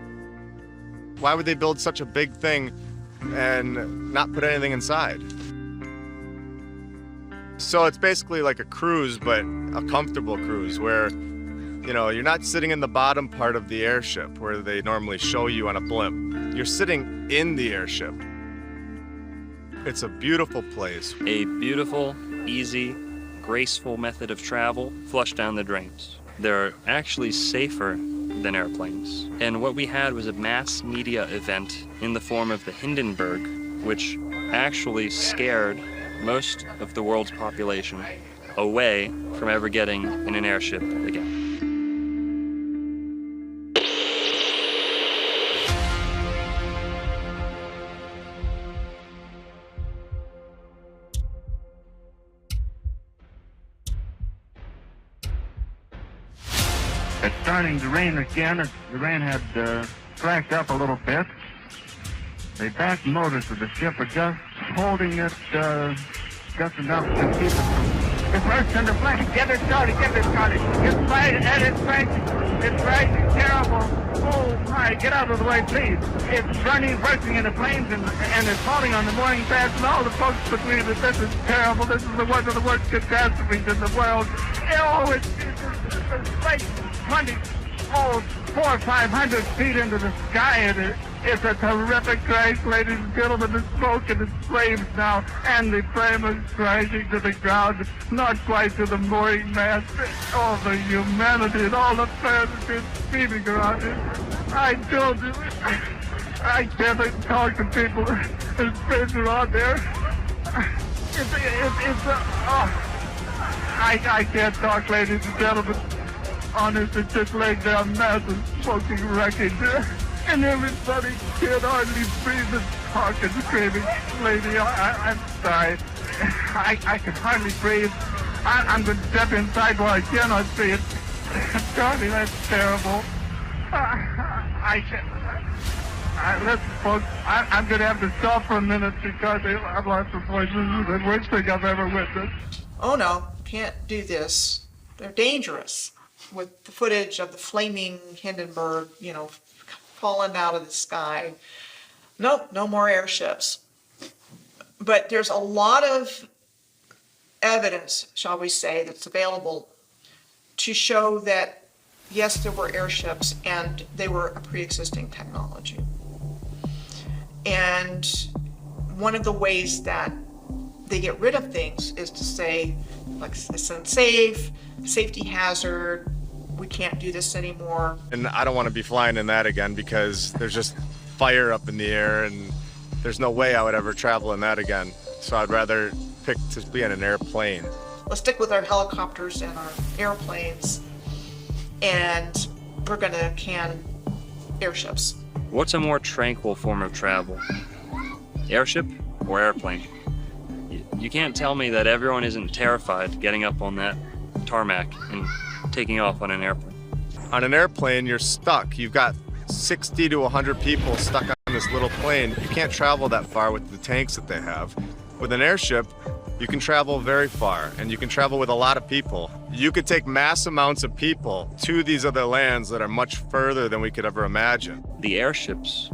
Why would they build such a big thing and not put anything inside? So it's basically like a cruise, but a comfortable cruise where, you know, you're not sitting in the bottom part of the airship where they normally show you on a blimp. You're sitting in the airship. It's a beautiful place. A beautiful, easy, graceful method of travel, flush down the drains. They're actually safer than airplanes. And what we had was a mass media event in the form of the Hindenburg, which actually scared most of the world's population away from ever getting in an airship again. It's starting to rain again. The rain had slacked up a little bit. The back motors of the ship are just holding it just enough to keep it from... It's burst into flame. Get it started, It's right, and it's right, terrible. Oh my, get out of the way, please. It's bursting into flames, and it's falling on the mooring pads, and all the folks between it. This is terrible. This is one of the worst catastrophes in the world. Oh, it's like 400 or 500 feet into the sky, and it's a terrific crash, ladies and gentlemen. The smoke and the flames now, and the flame is crashing to the ground, not quite to the mooring mast. All the humanity and all the fans have been screaming around it. I can't talk to people. There's friends around there. I can't talk, ladies and gentlemen. Honest, it's just laying down massive smoking wreckage. And everybody can't hardly breathe and talk and screaming. Lady, I'm sorry. I can hardly breathe. I'm going to step inside while I cannot see it. Charlie, that's terrible. I can't. Listen, folks, I'm going to have to stop for a minute because I've lost the voice. This is the worst thing I've ever witnessed. Oh no, can't do this. They're dangerous. With the footage of the flaming Hindenburg, falling out of the sky. Nope, no more airships. But there's a lot of evidence, shall we say, that's available to show that, yes, there were airships and they were a pre-existing technology. And one of the ways that they get rid of things is to say, like, it's unsafe, safety hazard, we can't do this anymore. And I don't want to be flying in that again because there's just fire up in the air and there's no way I would ever travel in that again. So I'd rather pick to be in an airplane. Let's stick with our helicopters and our airplanes, and we're gonna can airships. What's a more tranquil form of travel? Airship or airplane? You can't tell me that everyone isn't terrified getting up on that tarmac and taking off on an airplane. On an airplane, you're stuck. You've got 60 to 100 people stuck on this little plane. You can't travel that far with the tanks that they have. With an airship, you can travel very far, and you can travel with a lot of people. You could take mass amounts of people to these other lands that are much further than we could ever imagine. The airships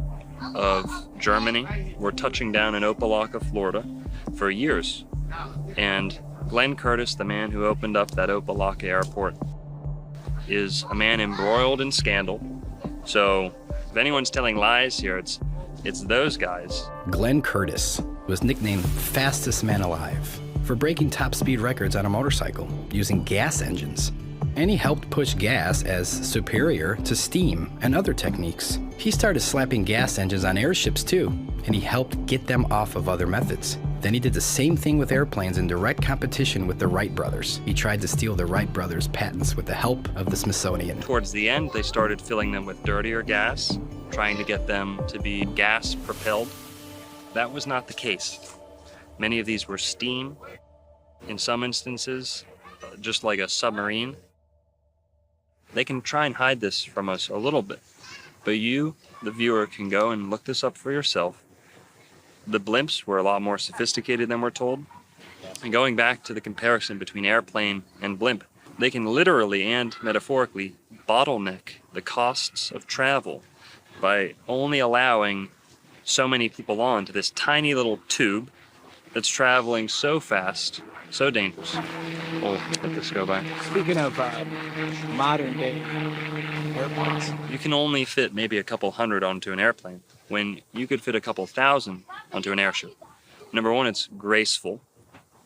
of Germany were touching down in Opelika, Florida for years. And Glenn Curtis, the man who opened up that Opelika airport, is a man embroiled in scandal So if anyone's telling lies here, it's those guys. Glenn Curtis was nicknamed fastest man alive for breaking top speed records on a motorcycle using gas engines. And he helped push gas as superior to steam and other techniques. He started slapping gas engines on airships too, and he helped get them off of other methods. Then he did the same thing with airplanes in direct competition with the Wright brothers. He tried to steal the Wright brothers' patents with the help of the Smithsonian. Towards the end, they started filling them with dirtier gas, trying to get them to be gas propelled. That was not the case. Many of these were steam. In some instances, just like a submarine. They can try and hide this from us a little bit, but you, the viewer, can go and look this up for yourself. The blimps were a lot more sophisticated than we're told. And going back to the comparison between airplane and blimp, they can literally and metaphorically bottleneck the costs of travel by only allowing so many people onto this tiny little tube that's traveling so fast, so dangerous. We'll let this go by. Speaking of modern day airplanes, You can only fit maybe a couple hundred onto an airplane when you could fit a couple thousand onto an airship. Number one, it's graceful,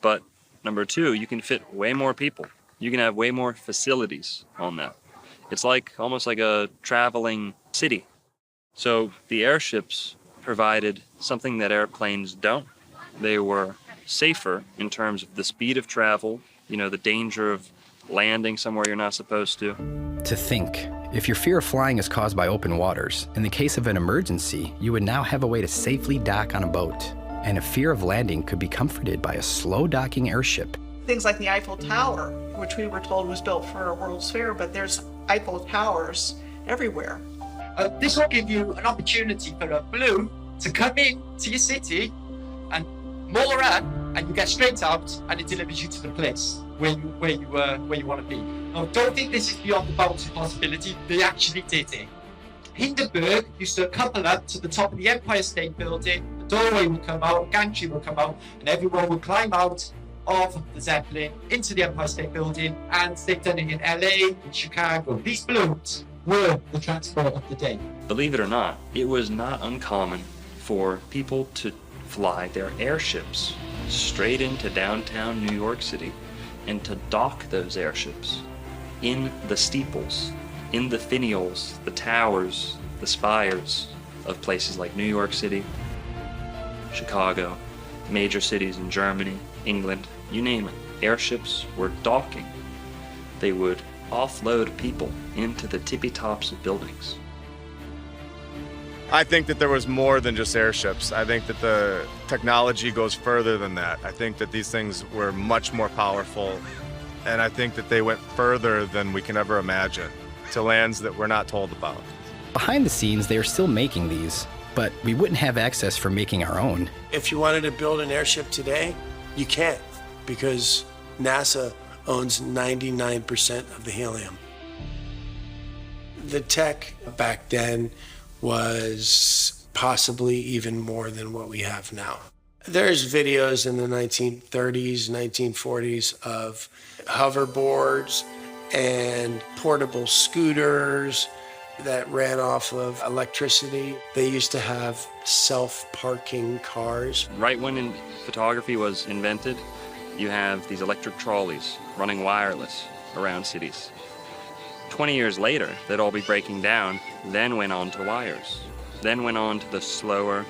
but number two, you can fit way more people. You can have way more facilities on that. It's like almost like a traveling city. So the airships provided something that airplanes don't. They were safer in terms of the speed of travel, the danger of landing somewhere you're not supposed to. To think, if your fear of flying is caused by open waters, in the case of an emergency, you would now have a way to safely dock on a boat. And a fear of landing could be comforted by a slow docking airship. Things like the Eiffel Tower, which we were told was built for a World's Fair, but there's Eiffel Towers everywhere. This will give you an opportunity for a balloon to come in to your city and moor up, and you get straight out, and it delivers you to the place where you want to be. Now, don't think this is beyond the bounds of possibility. They actually did it. Hindenburg used to couple up to the top of the Empire State Building. The doorway would come out, gantry would come out, and everyone would climb out of the Zeppelin into the Empire State Building. And they've done it in LA, in Chicago. These balloons were the transport of the day. Believe it or not, it was not uncommon for people to fly their airships straight into downtown New York City and to dock those airships in the steeples, in the finials, the towers, the spires of places like New York City, Chicago, major cities in Germany, England, you name it. Airships were docking. They would offload people into the tippy tops of buildings. I think that there was more than just airships. I think that the technology goes further than that. I think that these things were much more powerful, and I think that they went further than we can ever imagine, to lands that we're not told about. Behind the scenes, they are still making these, but we wouldn't have access for making our own. If you wanted to build an airship today, you can't, because NASA owns 99% of the helium. The tech back then was possibly even more than what we have now. There's videos in the 1930s, 1940s of hoverboards and portable scooters that ran off of electricity. They used to have self-parking cars. Right when photography was invented, you have these electric trolleys running wireless around cities. 20 years later, they'd all be breaking down, then went on to wires, then went on to the slower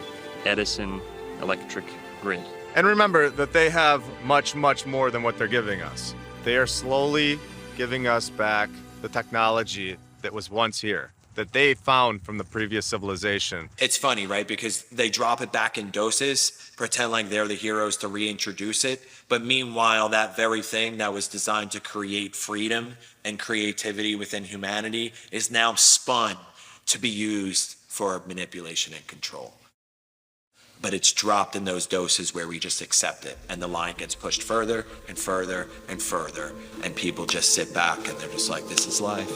Edison electric grid. And remember that they have much, much more than what they're giving us. They are slowly giving us back the technology that was once here, that they found from the previous civilization. It's funny, right? Because they drop it back in doses, pretend like they're the heroes to reintroduce it. But meanwhile, that very thing that was designed to create freedom and creativity within humanity is now spun to be used for manipulation and control. But it's dropped in those doses where we just accept it, and the line gets pushed further and further and further, and people just sit back and they're just like, this is life.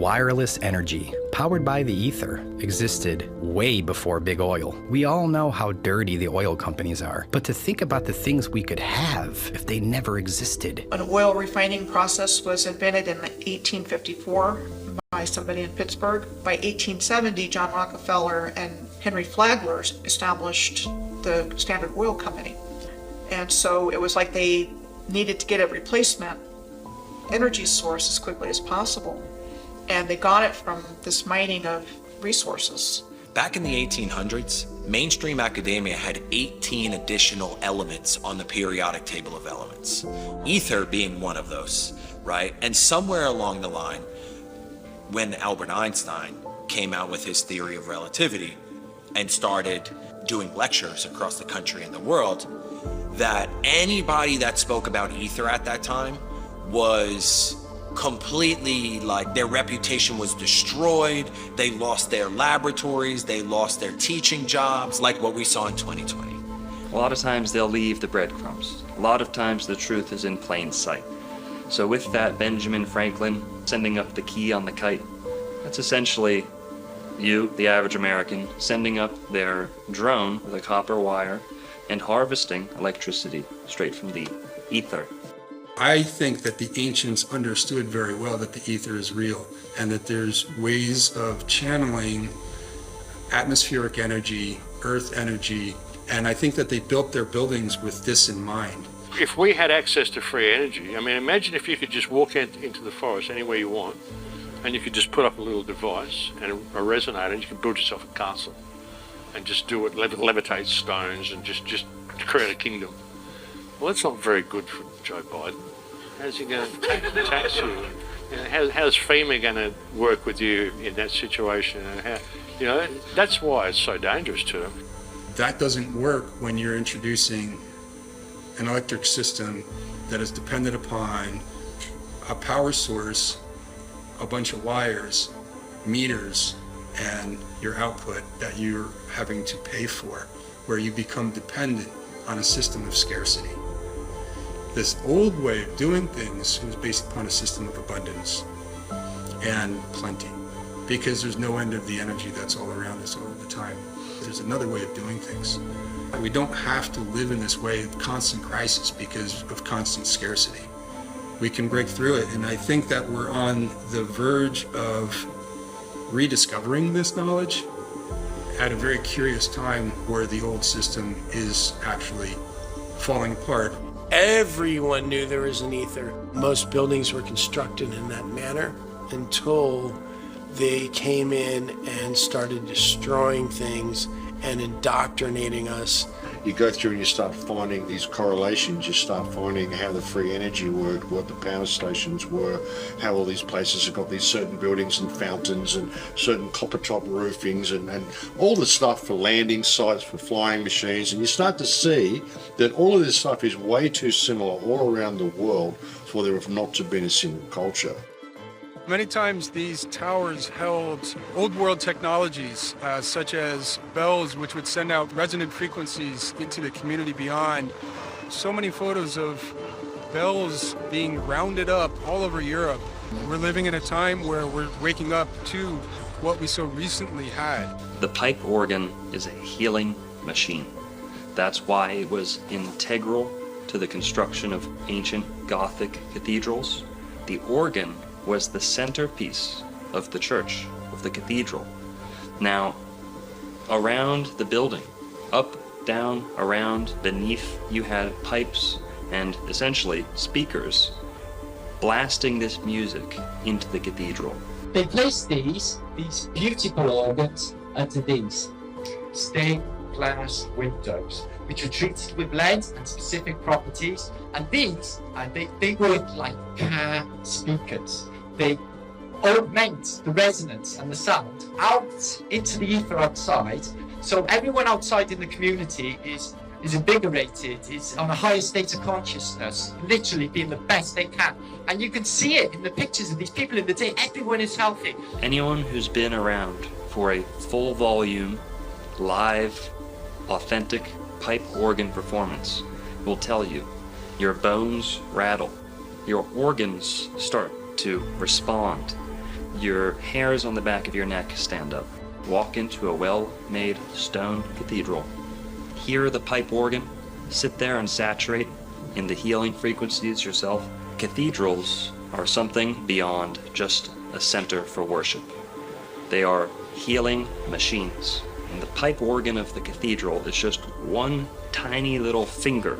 Wireless energy, powered by the ether, existed way before big oil. We all know how dirty the oil companies are, but to think about the things we could have if they never existed. An oil refining process was invented in 1854 by somebody in Pittsburgh. By 1870, John Rockefeller and Henry Flagler established the Standard Oil Company. And so it was like they needed to get a replacement energy source as quickly as possible. And they got it from this mining of resources. Back in the 1800s, mainstream academia had 18 additional elements on the periodic table of elements, ether being one of those, right? And somewhere along the line, when Albert Einstein came out with his theory of relativity and started doing lectures across the country and the world, that anybody that spoke about ether at that time was completely, like, their reputation was destroyed. They lost their laboratories, they lost their teaching jobs, like what we saw in 2020. A lot of times they'll leave the breadcrumbs. A lot of times the truth is in plain sight. So with that, Benjamin Franklin sending up the key on the kite, that's essentially you, the average American, sending up their drone with a copper wire and harvesting electricity straight from the ether. I think that the ancients understood very well that the ether is real and that there's ways of channeling atmospheric energy, earth energy, and I think that they built their buildings with this in mind. If we had access to free energy, I mean, imagine if you could just walk into the forest anywhere you want and you could just put up a little device and a resonator and you could build yourself a castle and just do it, levitate stones and just create a kingdom. Well, that's not very good for Joe Biden. How's he going to tax you? How's FEMA going to work with you in that situation? And how, that's why it's so dangerous to them. That doesn't work when you're introducing an electric system that is dependent upon a power source, a bunch of wires, meters, and your output that you're having to pay for, where you become dependent on a system of scarcity. This old way of doing things was based upon a system of abundance and plenty, because there's no end of the energy that's all around us all the time. There's another way of doing things. We don't have to live in this way of constant crisis because of constant scarcity. We can break through it, and I think that we're on the verge of rediscovering this knowledge at a very curious time where the old system is actually falling apart. Everyone knew there was an ether. Most buildings were constructed in that manner until they came in and started destroying things and indoctrinating us. You go through and you start finding these correlations, you start finding how the free energy worked, what the power stations were, how all these places have got these certain buildings and fountains and certain copper top roofings and all the stuff for landing sites, for flying machines, and you start to see that all of this stuff is way too similar all around the world for there have not to been a single culture. Many times these towers held old world technologies, such as bells, which would send out resonant frequencies into the community beyond. So many photos of bells being rounded up all over Europe. We're living in a time where we're waking up to what we so recently had. The pipe organ is a healing machine. That's why it was integral to the construction of ancient Gothic cathedrals. The organ was the centerpiece of the church, of the cathedral. Now, around the building, up, down, around, beneath, you had pipes and essentially speakers blasting this music into the cathedral. They placed these beautiful organs under these stained glass windows, which were treated with lead and specific properties. And these, they work like car speakers. They augment the resonance and the sound out into the ether outside. So everyone outside in the community is invigorated, is on a higher state of consciousness, literally being the best they can. And you can see it in the pictures of these people in the day. Everyone is healthy. Anyone who's been around for a full volume, live, authentic pipe organ performance will tell you your bones rattle, your organs start to respond. your hairs on the back of your neck stand up. Walk into a well-made stone cathedral. Hear the pipe organ. Sit there and saturate in the healing frequencies yourself. Cathedrals are something beyond just a center for worship. They are healing machines. And the pipe organ of the cathedral is just one tiny little finger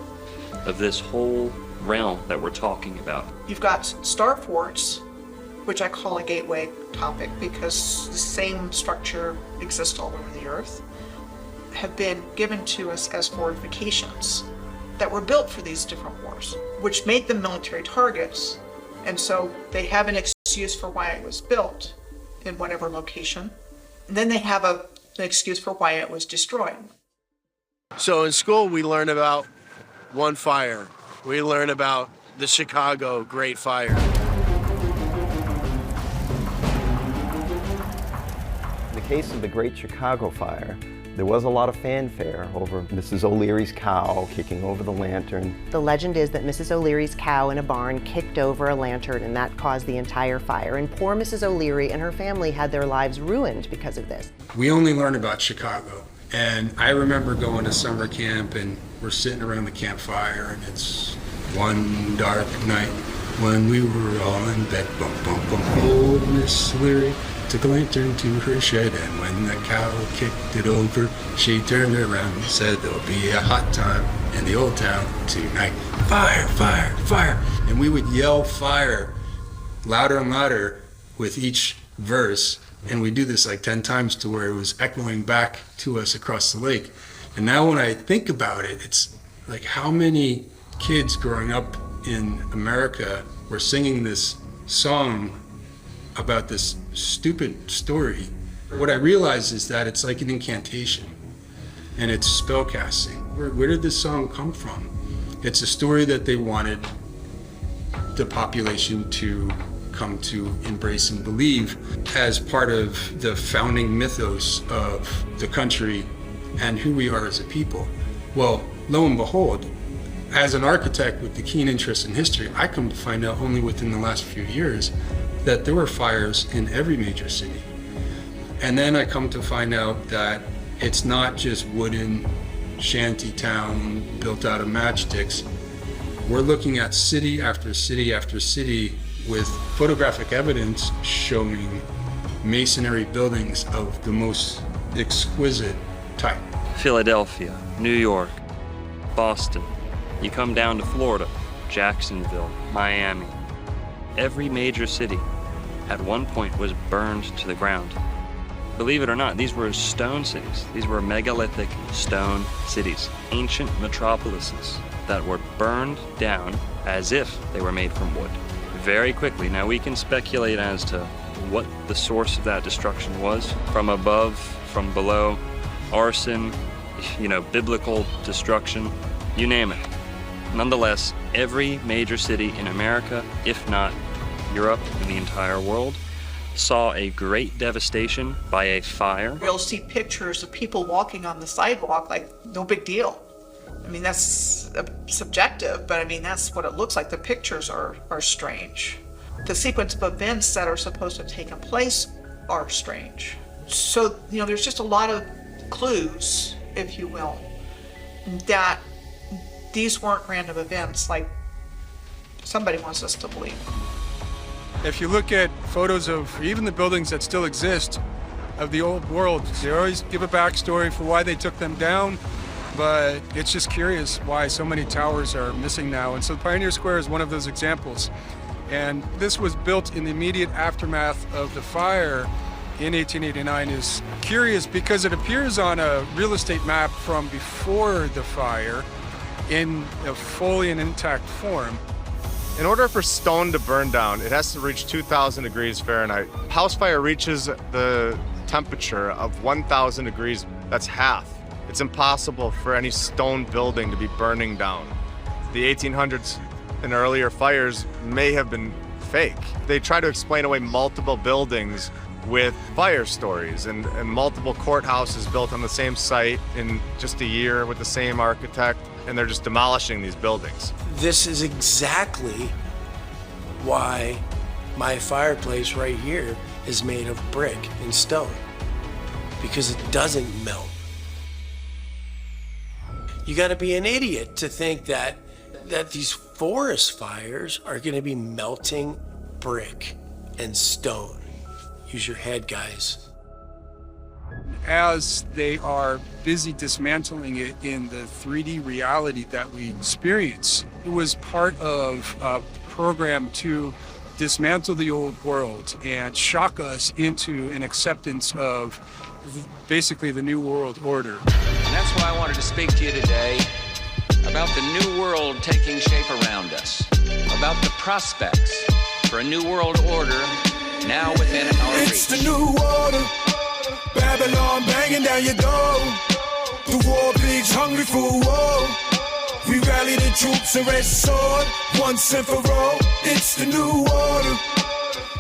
of this whole realm that we're talking about. You've got star forts, which I call a gateway topic because the same structure exists all over the earth, have been given to us as fortifications that were built for these different wars, which made them military targets. And so they have an excuse for why it was built in whatever location. And then they have an excuse for why it was destroyed. So in school, we learn about one fire. We learn about the Chicago Great Fire. In the case of the Great Chicago Fire, there was a lot of fanfare over Mrs. O'Leary's cow kicking over the lantern. The legend is that Mrs. O'Leary's cow in a barn kicked over a lantern and that caused the entire fire. And poor Mrs. O'Leary and her family had their lives ruined because of this. We only learn about Chicago. And I remember going to summer camp and we're sitting around the campfire and it's one dark night when we were all in bed. Bum, bum, bum. Old Miss O'Leary took a lantern to her shed, and when the cow kicked it over, she turned around and said, "There'll be a hot time in the old town tonight. Fire, fire, fire." And we would yell fire louder and louder with each verse, and we do this like 10 times to where it was echoing back to us across the lake. And now when I think about it, it's like how many kids growing up in America were singing this song about this stupid story. What I realize is that it's like an incantation and it's spellcasting. Where did this song come from? It's a story that they wanted the population to come to embrace and believe as part of the founding mythos of the country and who we are as a people. Well, lo and behold, as an architect with the keen interest in history, I come to find out only within the last few years that there were fires in every major city. And then I come to find out that it's not just wooden shanty town built out of matchsticks. We're looking at city after city after city with photographic evidence showing masonry buildings of the most exquisite type. Philadelphia, New York, Boston. You come down to Florida, Jacksonville, Miami. Every major city at one point was burned to the ground. Believe it or not, these were stone cities. These were megalithic stone cities, ancient metropolises that were burned down as if they were made from wood. Very quickly. Now we can speculate as to what the source of that destruction was. From above, from below, arson, biblical destruction, you name it. Nonetheless, every major city in America, if not Europe and the entire world, saw a great devastation by a fire. You'll see pictures of people walking on the sidewalk like no big deal. I mean, that's subjective, but I mean, that's what it looks like. The pictures are strange. The sequence of events that are supposed to have taken place are strange. So, there's just a lot of clues, if you will, that these weren't random events like somebody wants us to believe. If you look at photos of even the buildings that still exist of the old world, they always give a backstory for why they took them down, but it's just curious why so many towers are missing now. And so Pioneer Square is one of those examples. And this was built in the immediate aftermath of the fire in 1889. Is curious because it appears on a real estate map from before the fire in a fully and intact form. In order for stone to burn down, it has to reach 2,000 degrees Fahrenheit. House fire reaches the temperature of 1,000 degrees. That's half. It's impossible for any stone building to be burning down. The 1800s and earlier fires may have been fake. They try to explain away multiple buildings with fire stories and multiple courthouses built on the same site in just a year with the same architect, and they're just demolishing these buildings. This is exactly why my fireplace right here is made of brick and stone because it doesn't melt. You got to be an idiot to think that these forest fires are going to be melting brick and stone. Use your head, guys. As they are busy dismantling it in the 3D reality that we experience, it was part of a program to dismantle the old world and shock us into an acceptance of basically the new world order. And that's why I wanted to speak to you today about the new world taking shape around us, about the prospects for a new world order now within our reach. It's the new order, Babylon banging down your door. The war pigs hungry for war. We rally the troops and raise the sword, once and for all. It's the new order,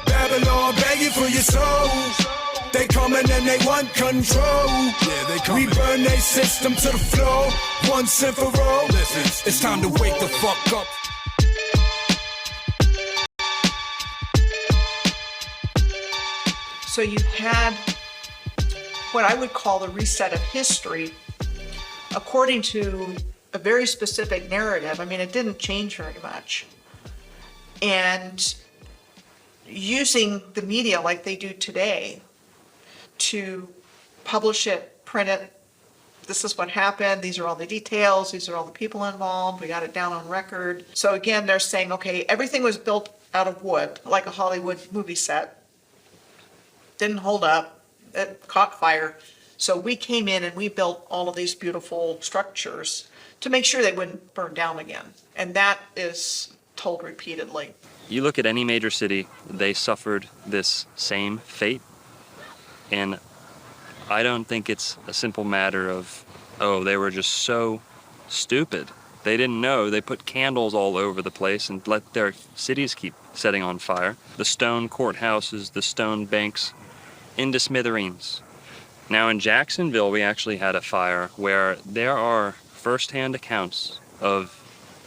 Babylon begging for your souls. They coming and they want control. Yeah, they coming. We burn their system to the floor, once and for all. Listen, it's time to wake the fuck up. So you had what I would call the reset of history according to a very specific narrative. I mean, it didn't change very much. And using the media like they do today to publish it, print it, this is what happened, these are all the details, these are all the people involved, we got it down on record. So again, they're saying, okay, everything was built out of wood, like a Hollywood movie set. Didn't hold up, it caught fire. So we came in and we built all of these beautiful structures to make sure they wouldn't burn down again. And that is told repeatedly. You look at any major city, they suffered this same fate. And I don't think it's a simple matter of, oh, they were just so stupid. They didn't know. They put candles all over the place and let their cities keep setting on fire. The stone courthouses, the stone banks, into smithereens. Now in Jacksonville, we actually had a fire where there are first-hand accounts of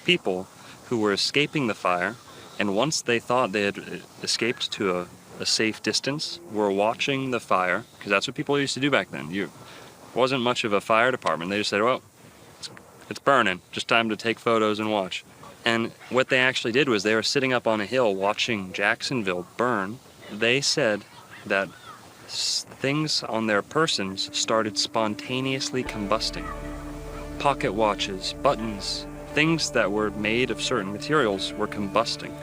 people who were escaping the fire, and once they thought they had escaped to a safe distance, were watching the fire, because that's what people used to do back then. It wasn't much of a fire department. They just said, well, it's burning, just time to take photos and watch. And what they actually did was they were sitting up on a hill watching Jacksonville burn. They said that things on their persons started spontaneously combusting. Pocket watches, buttons, things that were made of certain materials were combusting.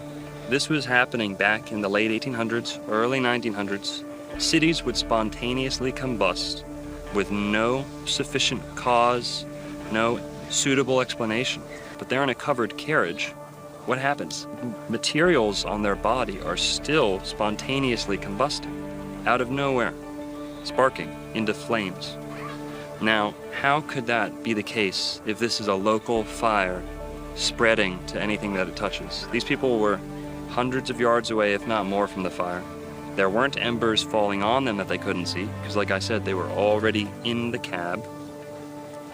This was happening back in the late 1800s, early 1900s. Cities would spontaneously combust with no sufficient cause, no suitable explanation. But they're in a covered carriage. What happens? Materials on their body are still spontaneously combusting, out of nowhere, sparking into flames. Now, how could that be the case if this is a local fire spreading to anything that it touches? These people were hundreds of yards away, if not more, from the fire. There weren't embers falling on them that they couldn't see, because like I said, they were already in the cab.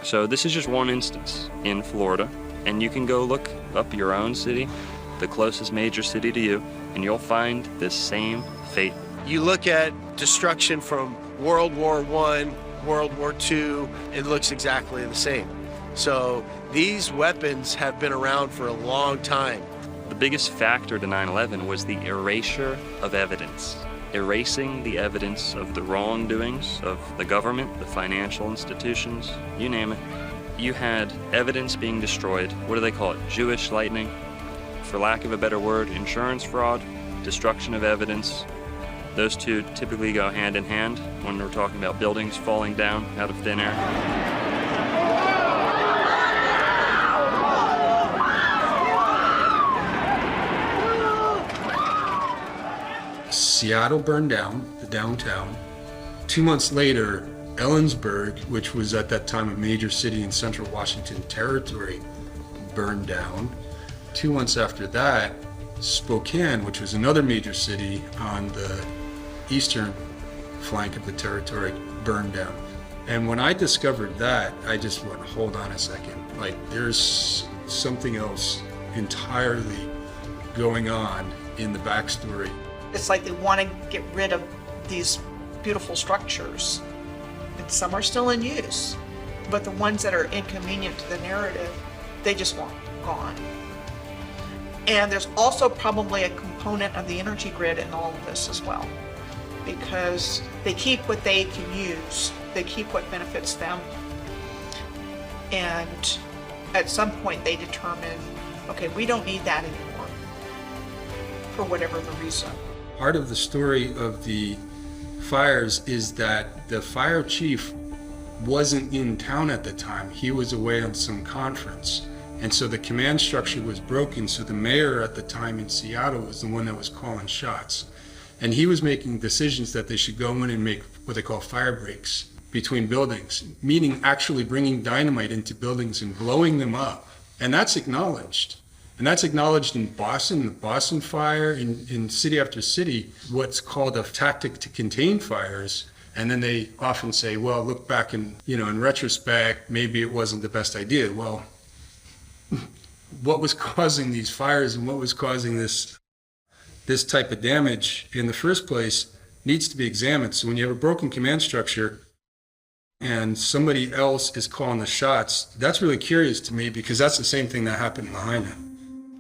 So this is just one instance in Florida, and you can go look up your own city, the closest major city to you, and you'll find this same fate. You look at destruction from World War I, World War II, it looks exactly the same. So these weapons have been around for a long time. The biggest factor to 9/11 was the erasure of evidence. Erasing the evidence of the wrongdoings of the government, the financial institutions, you name it. You had evidence being destroyed. What do they call it? Jewish lightning? For lack of a better word, insurance fraud, destruction of evidence. Those two typically go hand in hand when we're talking about buildings falling down out of thin air. Seattle burned down, the downtown. 2 months later, Ellensburg, which was at that time a major city in central Washington territory, burned down. 2 months after that, Spokane, which was another major city on the eastern flank of the territory, burned down. And when I discovered that, I just went, hold on a second. Like, there's something else entirely going on in the backstory. It's like they want to get rid of these beautiful structures, and some are still in use, but the ones that are inconvenient to the narrative, they just want gone. And there's also probably a component of the energy grid in all of this as well, because they keep what they can use, they keep what benefits them, and at some point they determine, okay, we don't need that anymore, for whatever the reason. Part of the story of the fires is that the fire chief wasn't in town at the time. He was away on some conference. And so the command structure was broken, so the mayor at the time in Seattle was the one that was calling shots. And he was making decisions that they should go in and make what they call fire breaks between buildings, meaning actually bringing dynamite into buildings and blowing them up. And that's acknowledged. And that's acknowledged in Boston, the Boston fire, in city after city, what's called a tactic to contain fires. And then they often say, well, look back in retrospect, maybe it wasn't the best idea. Well, what was causing these fires and what was causing this type of damage in the first place needs to be examined. So when you have a broken command structure and somebody else is calling the shots, that's really curious to me, because that's the same thing that happened in Lahaina.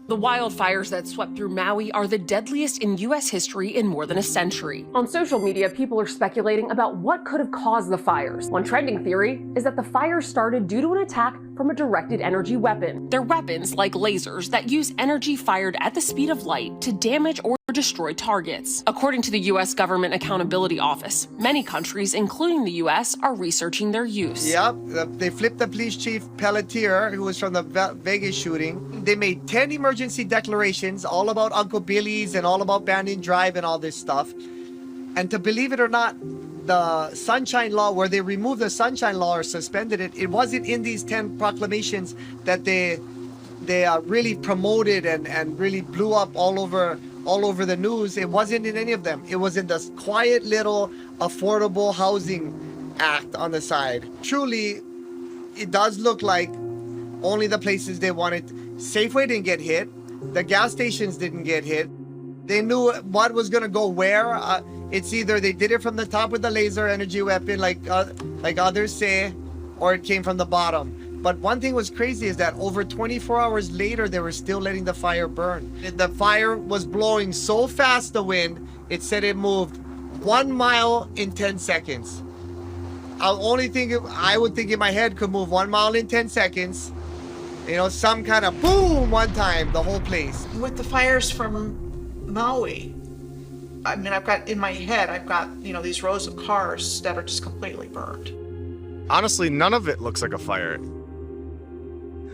The wildfires that swept through Maui are the deadliest in U.S. history in more than a century. On social media, people are speculating about what could have caused the fires. One trending theory is that the fires started due to an attack from a directed energy weapon. They're weapons like lasers that use energy fired at the speed of light to damage or destroy targets. According to the U.S. Government Accountability Office, many countries, including the U.S., are researching their use. Yep, they flipped the police chief Pelletier, who was from the Vegas shooting. They made 10 emergency declarations all about Uncle Billy's and all about Banyan Drive and all this stuff. And to believe it or not, the Sunshine Law, where they removed the Sunshine Law or suspended it, it wasn't in these 10 proclamations that they really promoted and really blew up all over the news. It wasn't in any of them. It was in this quiet little Affordable Housing Act on the side. Truly, it does look like only the places they wanted. Safeway didn't get hit. The gas stations didn't get hit. They knew what was going to go where. It's either they did it from the top with the laser energy weapon, like others say, or it came from the bottom. But one thing was crazy is that over 24 hours later, they were still letting the fire burn. The fire was blowing so fast, the wind, it said it moved 1 mile in 10 seconds. Only thing I would think in my head could move 1 mile in 10 seconds. Some kind of boom one time, the whole place. With the fires from Maui, I mean, I've got these rows of cars that are just completely burned. Honestly, none of it looks like a fire.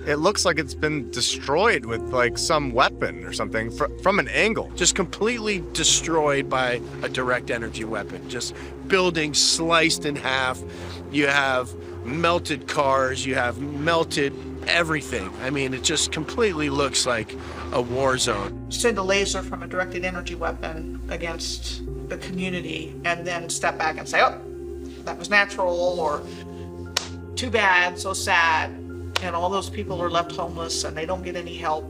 It looks like it's been destroyed with like some weapon or something from an angle. Just completely destroyed by a direct energy weapon. Just buildings sliced in half. You have melted cars, you have melted everything. I mean, it just completely looks like a war zone. Send a laser from a directed energy weapon against the community and then step back and say, oh, that was natural, or too bad, so sad. And all those people are left homeless and they don't get any help.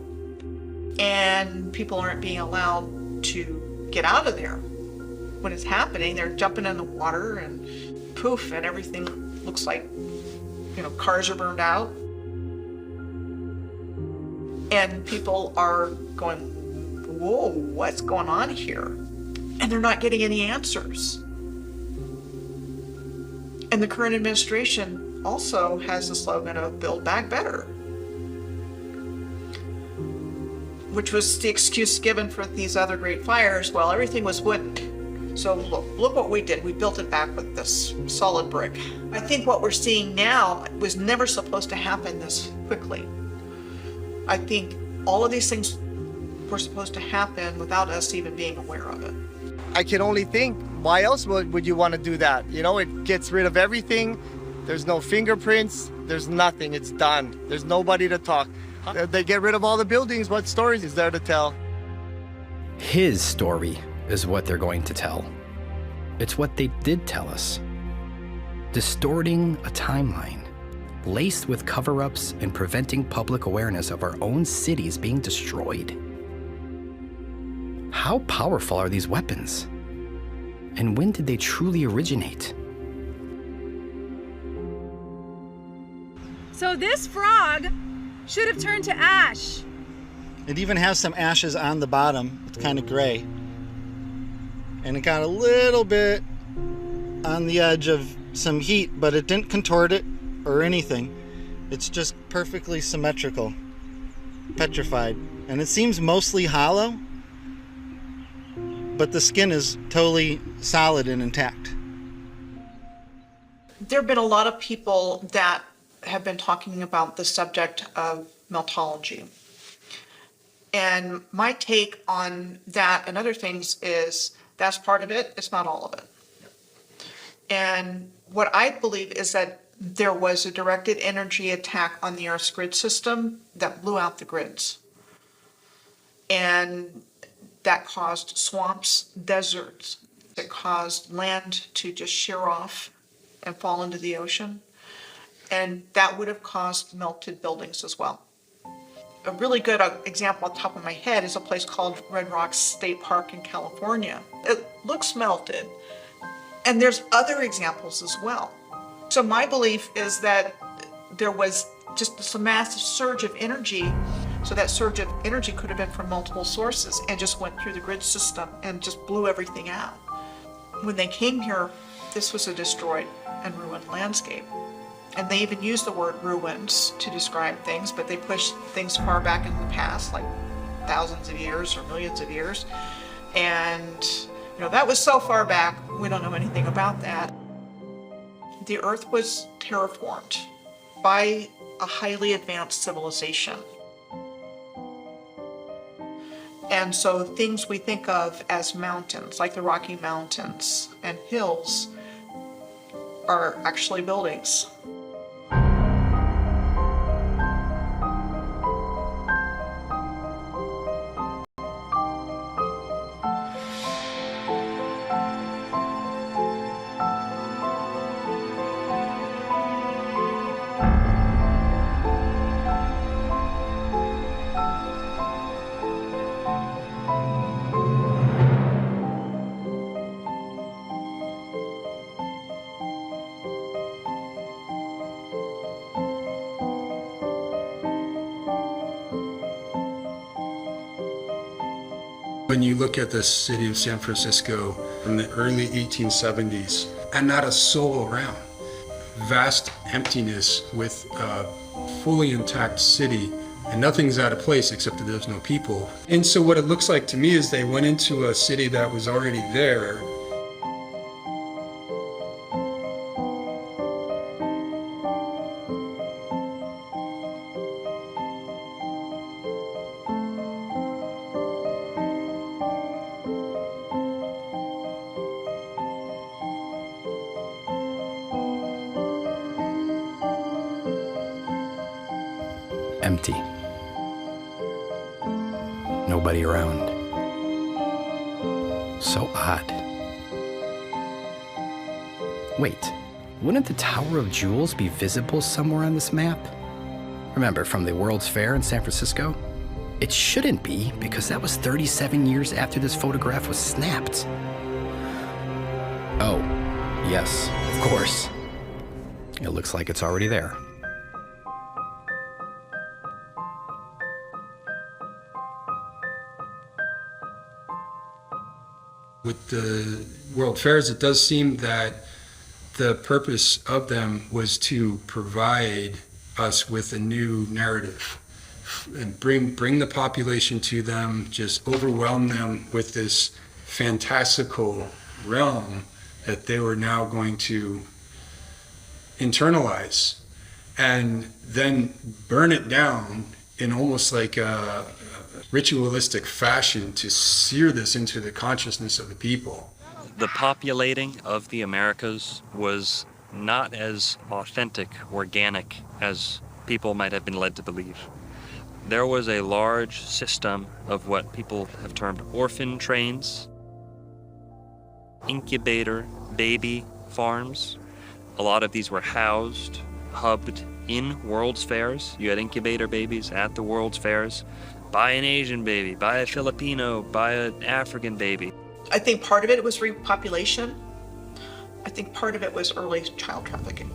And people aren't being allowed to get out of there. When it's happening, they're jumping in the water and poof, and everything looks like, cars are burned out. And people are going, whoa, what's going on here? And they're not getting any answers. And the current administration also has the slogan of Build Back Better, which was the excuse given for these other great fires. Well, everything was wooden. So look what we did. We built it back with this solid brick. I think what we're seeing now was never supposed to happen this quickly. I think all of these things were supposed to happen without us even being aware of it. I can only think, why else would you want to do that? It gets rid of everything. There's no fingerprints. There's nothing. It's done. There's nobody to talk. They get rid of all the buildings. What stories is there to tell? His story is what they're going to tell. It's what they did tell us. Distorting a timeline, laced with cover-ups and preventing public awareness of our own cities being destroyed. How powerful are these weapons? And when did they truly originate? So this frog should have turned to ash. It even has some ashes on the bottom. It's kind of gray. And it got a little bit on the edge of some heat, but it didn't contort it or anything. It's just perfectly symmetrical, petrified. And it seems mostly hollow, but the skin is totally solid and intact. There have been a lot of people that have been talking about the subject of meltology. And my take on that and other things is that's part of it, it's not all of it. And what I believe is that there was a directed energy attack on the Earth's grid system that blew out the grids. And that caused swamps, deserts. It caused land to just shear off and fall into the ocean. And that would have caused melted buildings as well. A really good example on top of my head is a place called Red Rocks State Park in California. It looks melted. And there's other examples as well. So my belief is that there was just this massive surge of energy. So that surge of energy could have been from multiple sources and just went through the grid system and just blew everything out. When they came here, this was a destroyed and ruined landscape. And they even use the word ruins to describe things, but they push things far back in the past, like thousands of years or millions of years. And that was so far back, we don't know anything about that. The Earth was terraformed by a highly advanced civilization. And so things we think of as mountains, like the Rocky Mountains and hills, are actually buildings. When you look at the city of San Francisco from the early 1870s, and not a soul around, vast emptiness with a fully intact city, and nothing's out of place except that there's no people. And so what it looks like to me is they went into a city that was already there. Empty. Nobody around. So odd. Wait, wouldn't the Tower of Jewels be visible somewhere on this map? Remember, from the World's Fair in San Francisco? It shouldn't be, because that was 37 years after this photograph was snapped. Oh, yes, of course. It looks like it's already there. With the World Fairs, it does seem that the purpose of them was to provide us with a new narrative and bring the population to them, just overwhelm them with this fantastical realm that they were now going to internalize and then burn it down in almost like a ritualistic fashion to sear this into the consciousness of the people. The populating of the Americas was not as authentic, organic as people might have been led to believe. There was a large system of what people have termed orphan trains, incubator baby farms. A lot of these were housed, hubbed in World's Fairs. You had incubator babies at the World's Fairs. Buy an Asian baby, buy a Filipino, buy an African baby. I think part of it was repopulation. I think part of it was early child trafficking.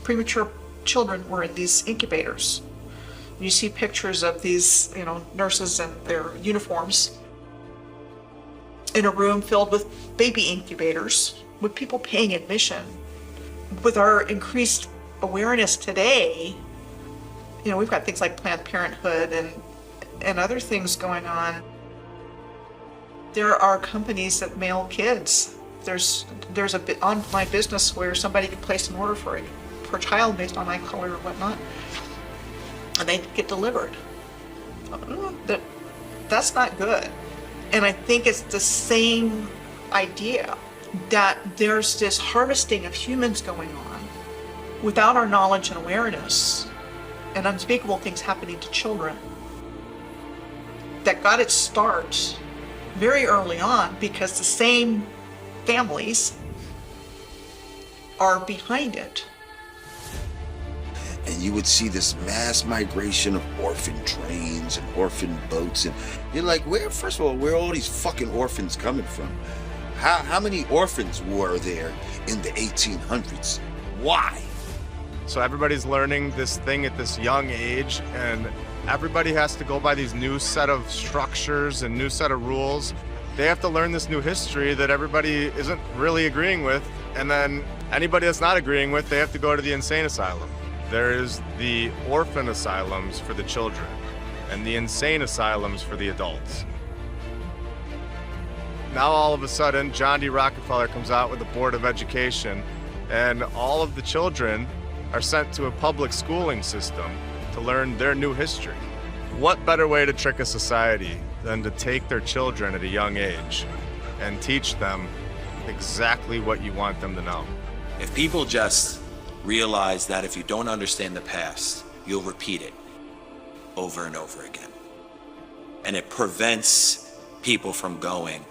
Premature children were in these incubators. You see pictures of these, nurses in their uniforms in a room filled with baby incubators, with people paying admission. With our increased awareness today, we've got things like Planned Parenthood and other things going on. There are companies that mail kids. There's a bit on my business where somebody can place an order for a child based on eye color or whatnot, and they get delivered. That's not good. And I think it's the same idea that there's this harvesting of humans going on without our knowledge and awareness, and unspeakable things happening to children that got its start very early on because the same families are behind it. And you would see this mass migration of orphan trains and orphan boats, and you're like, first of all, where are all these fucking orphans coming from? How many orphans were there in the 1800s? Why? So everybody's learning this thing at this young age, and everybody has to go by these new set of structures and new set of rules. They have to learn this new history that everybody isn't really agreeing with, and then anybody that's not agreeing with, they have to go to the insane asylum. There is the orphan asylums for the children and the insane asylums for the adults. Now all of a sudden, John D. Rockefeller comes out with a board of education, and all of the children are sent to a public schooling system to learn their new history. What better way to trick a society than to take their children at a young age and teach them exactly what you want them to know? If people just realize that if you don't understand the past, you'll repeat it over and over again. And it prevents people from going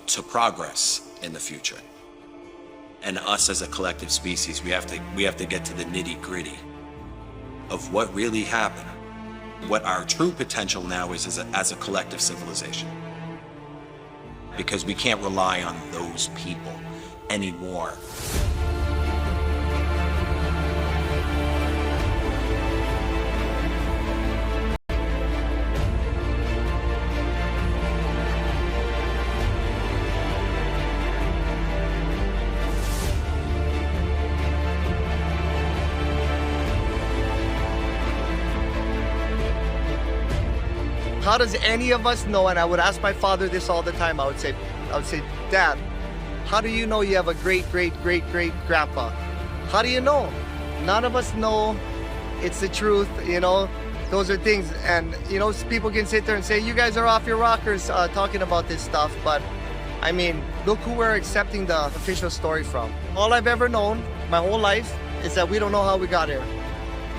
to progress in the future. And us as a collective species, we have to get to the nitty-gritty of what really happened, what our true potential now is as a collective civilization. Because we can't rely on those people anymore. How does any of us know? And I would ask my father this all the time. I would say, Dad, how do you know you have a great grandpa? How do you know? None of us know. It's the truth, those are things. And, people can sit there and say, you guys are off your rockers talking about this stuff. But I mean, look who we're accepting the official story from. All I've ever known my whole life is that we don't know how we got here.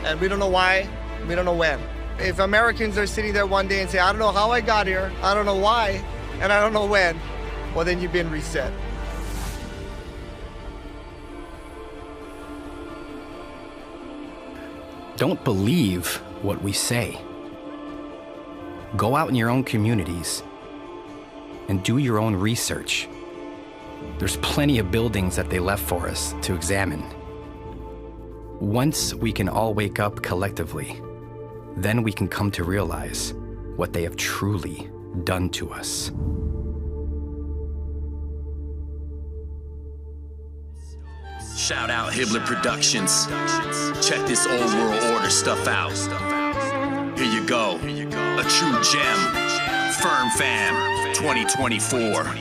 And we don't know why, we don't know when. If Americans are sitting there one day and say, I don't know how I got here, I don't know why, and I don't know when, well, then you've been reset. Don't believe what we say. Go out in your own communities and do your own research. There's plenty of buildings that they left for us to examine. Once we can all wake up collectively, then we can come to realize what they have truly done to us. Shout out Hibbeler Productions. Check this old world order stuff out. Here you go. A true gem. Firm Fam 2024.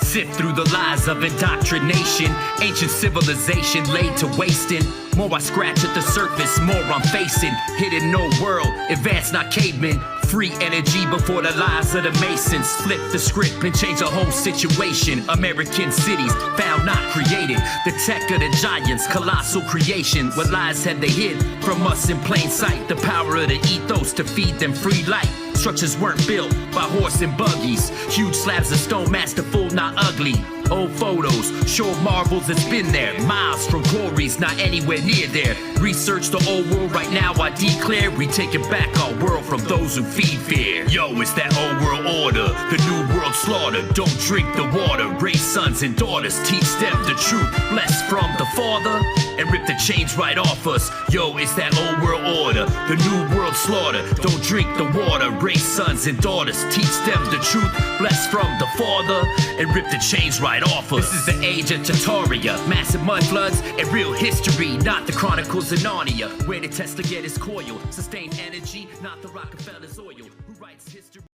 Sift through the lies of indoctrination. Ancient civilization laid to wasting. More I scratch at the surface, more I'm facing. Hidden no world, advanced not cavemen. Free energy before the lies of the Masons. Flip the script and change the whole situation. American cities found not created. The tech of the giants, colossal creation. What lies had they hid from us in plain sight? The power of the ethos to feed them free light. Structures weren't built by horse and buggies. Huge slabs of stone, masterful, not ugly. Old photos show marvels that's been there. Miles from quarries, not anywhere near there. Research the old world right now, I declare we taking back our world from those who feed fear. Yo, it's that old world order, the new world slaughter. Don't drink the water, raise sons and daughters, teach them the truth, blessed from the Father, and rip the chains right off us. Yo, it's that old world order, the new world slaughter. Don't drink the water, raise sons and daughters, teach them the truth, blessed from the Father, and rip the chains right off us. This is the age of Tartaria, massive mud floods and real history, not the Chronicles of Narnia, where the Tesla get his coil, sustained energy, not the Rockefeller's oil. Who writes history?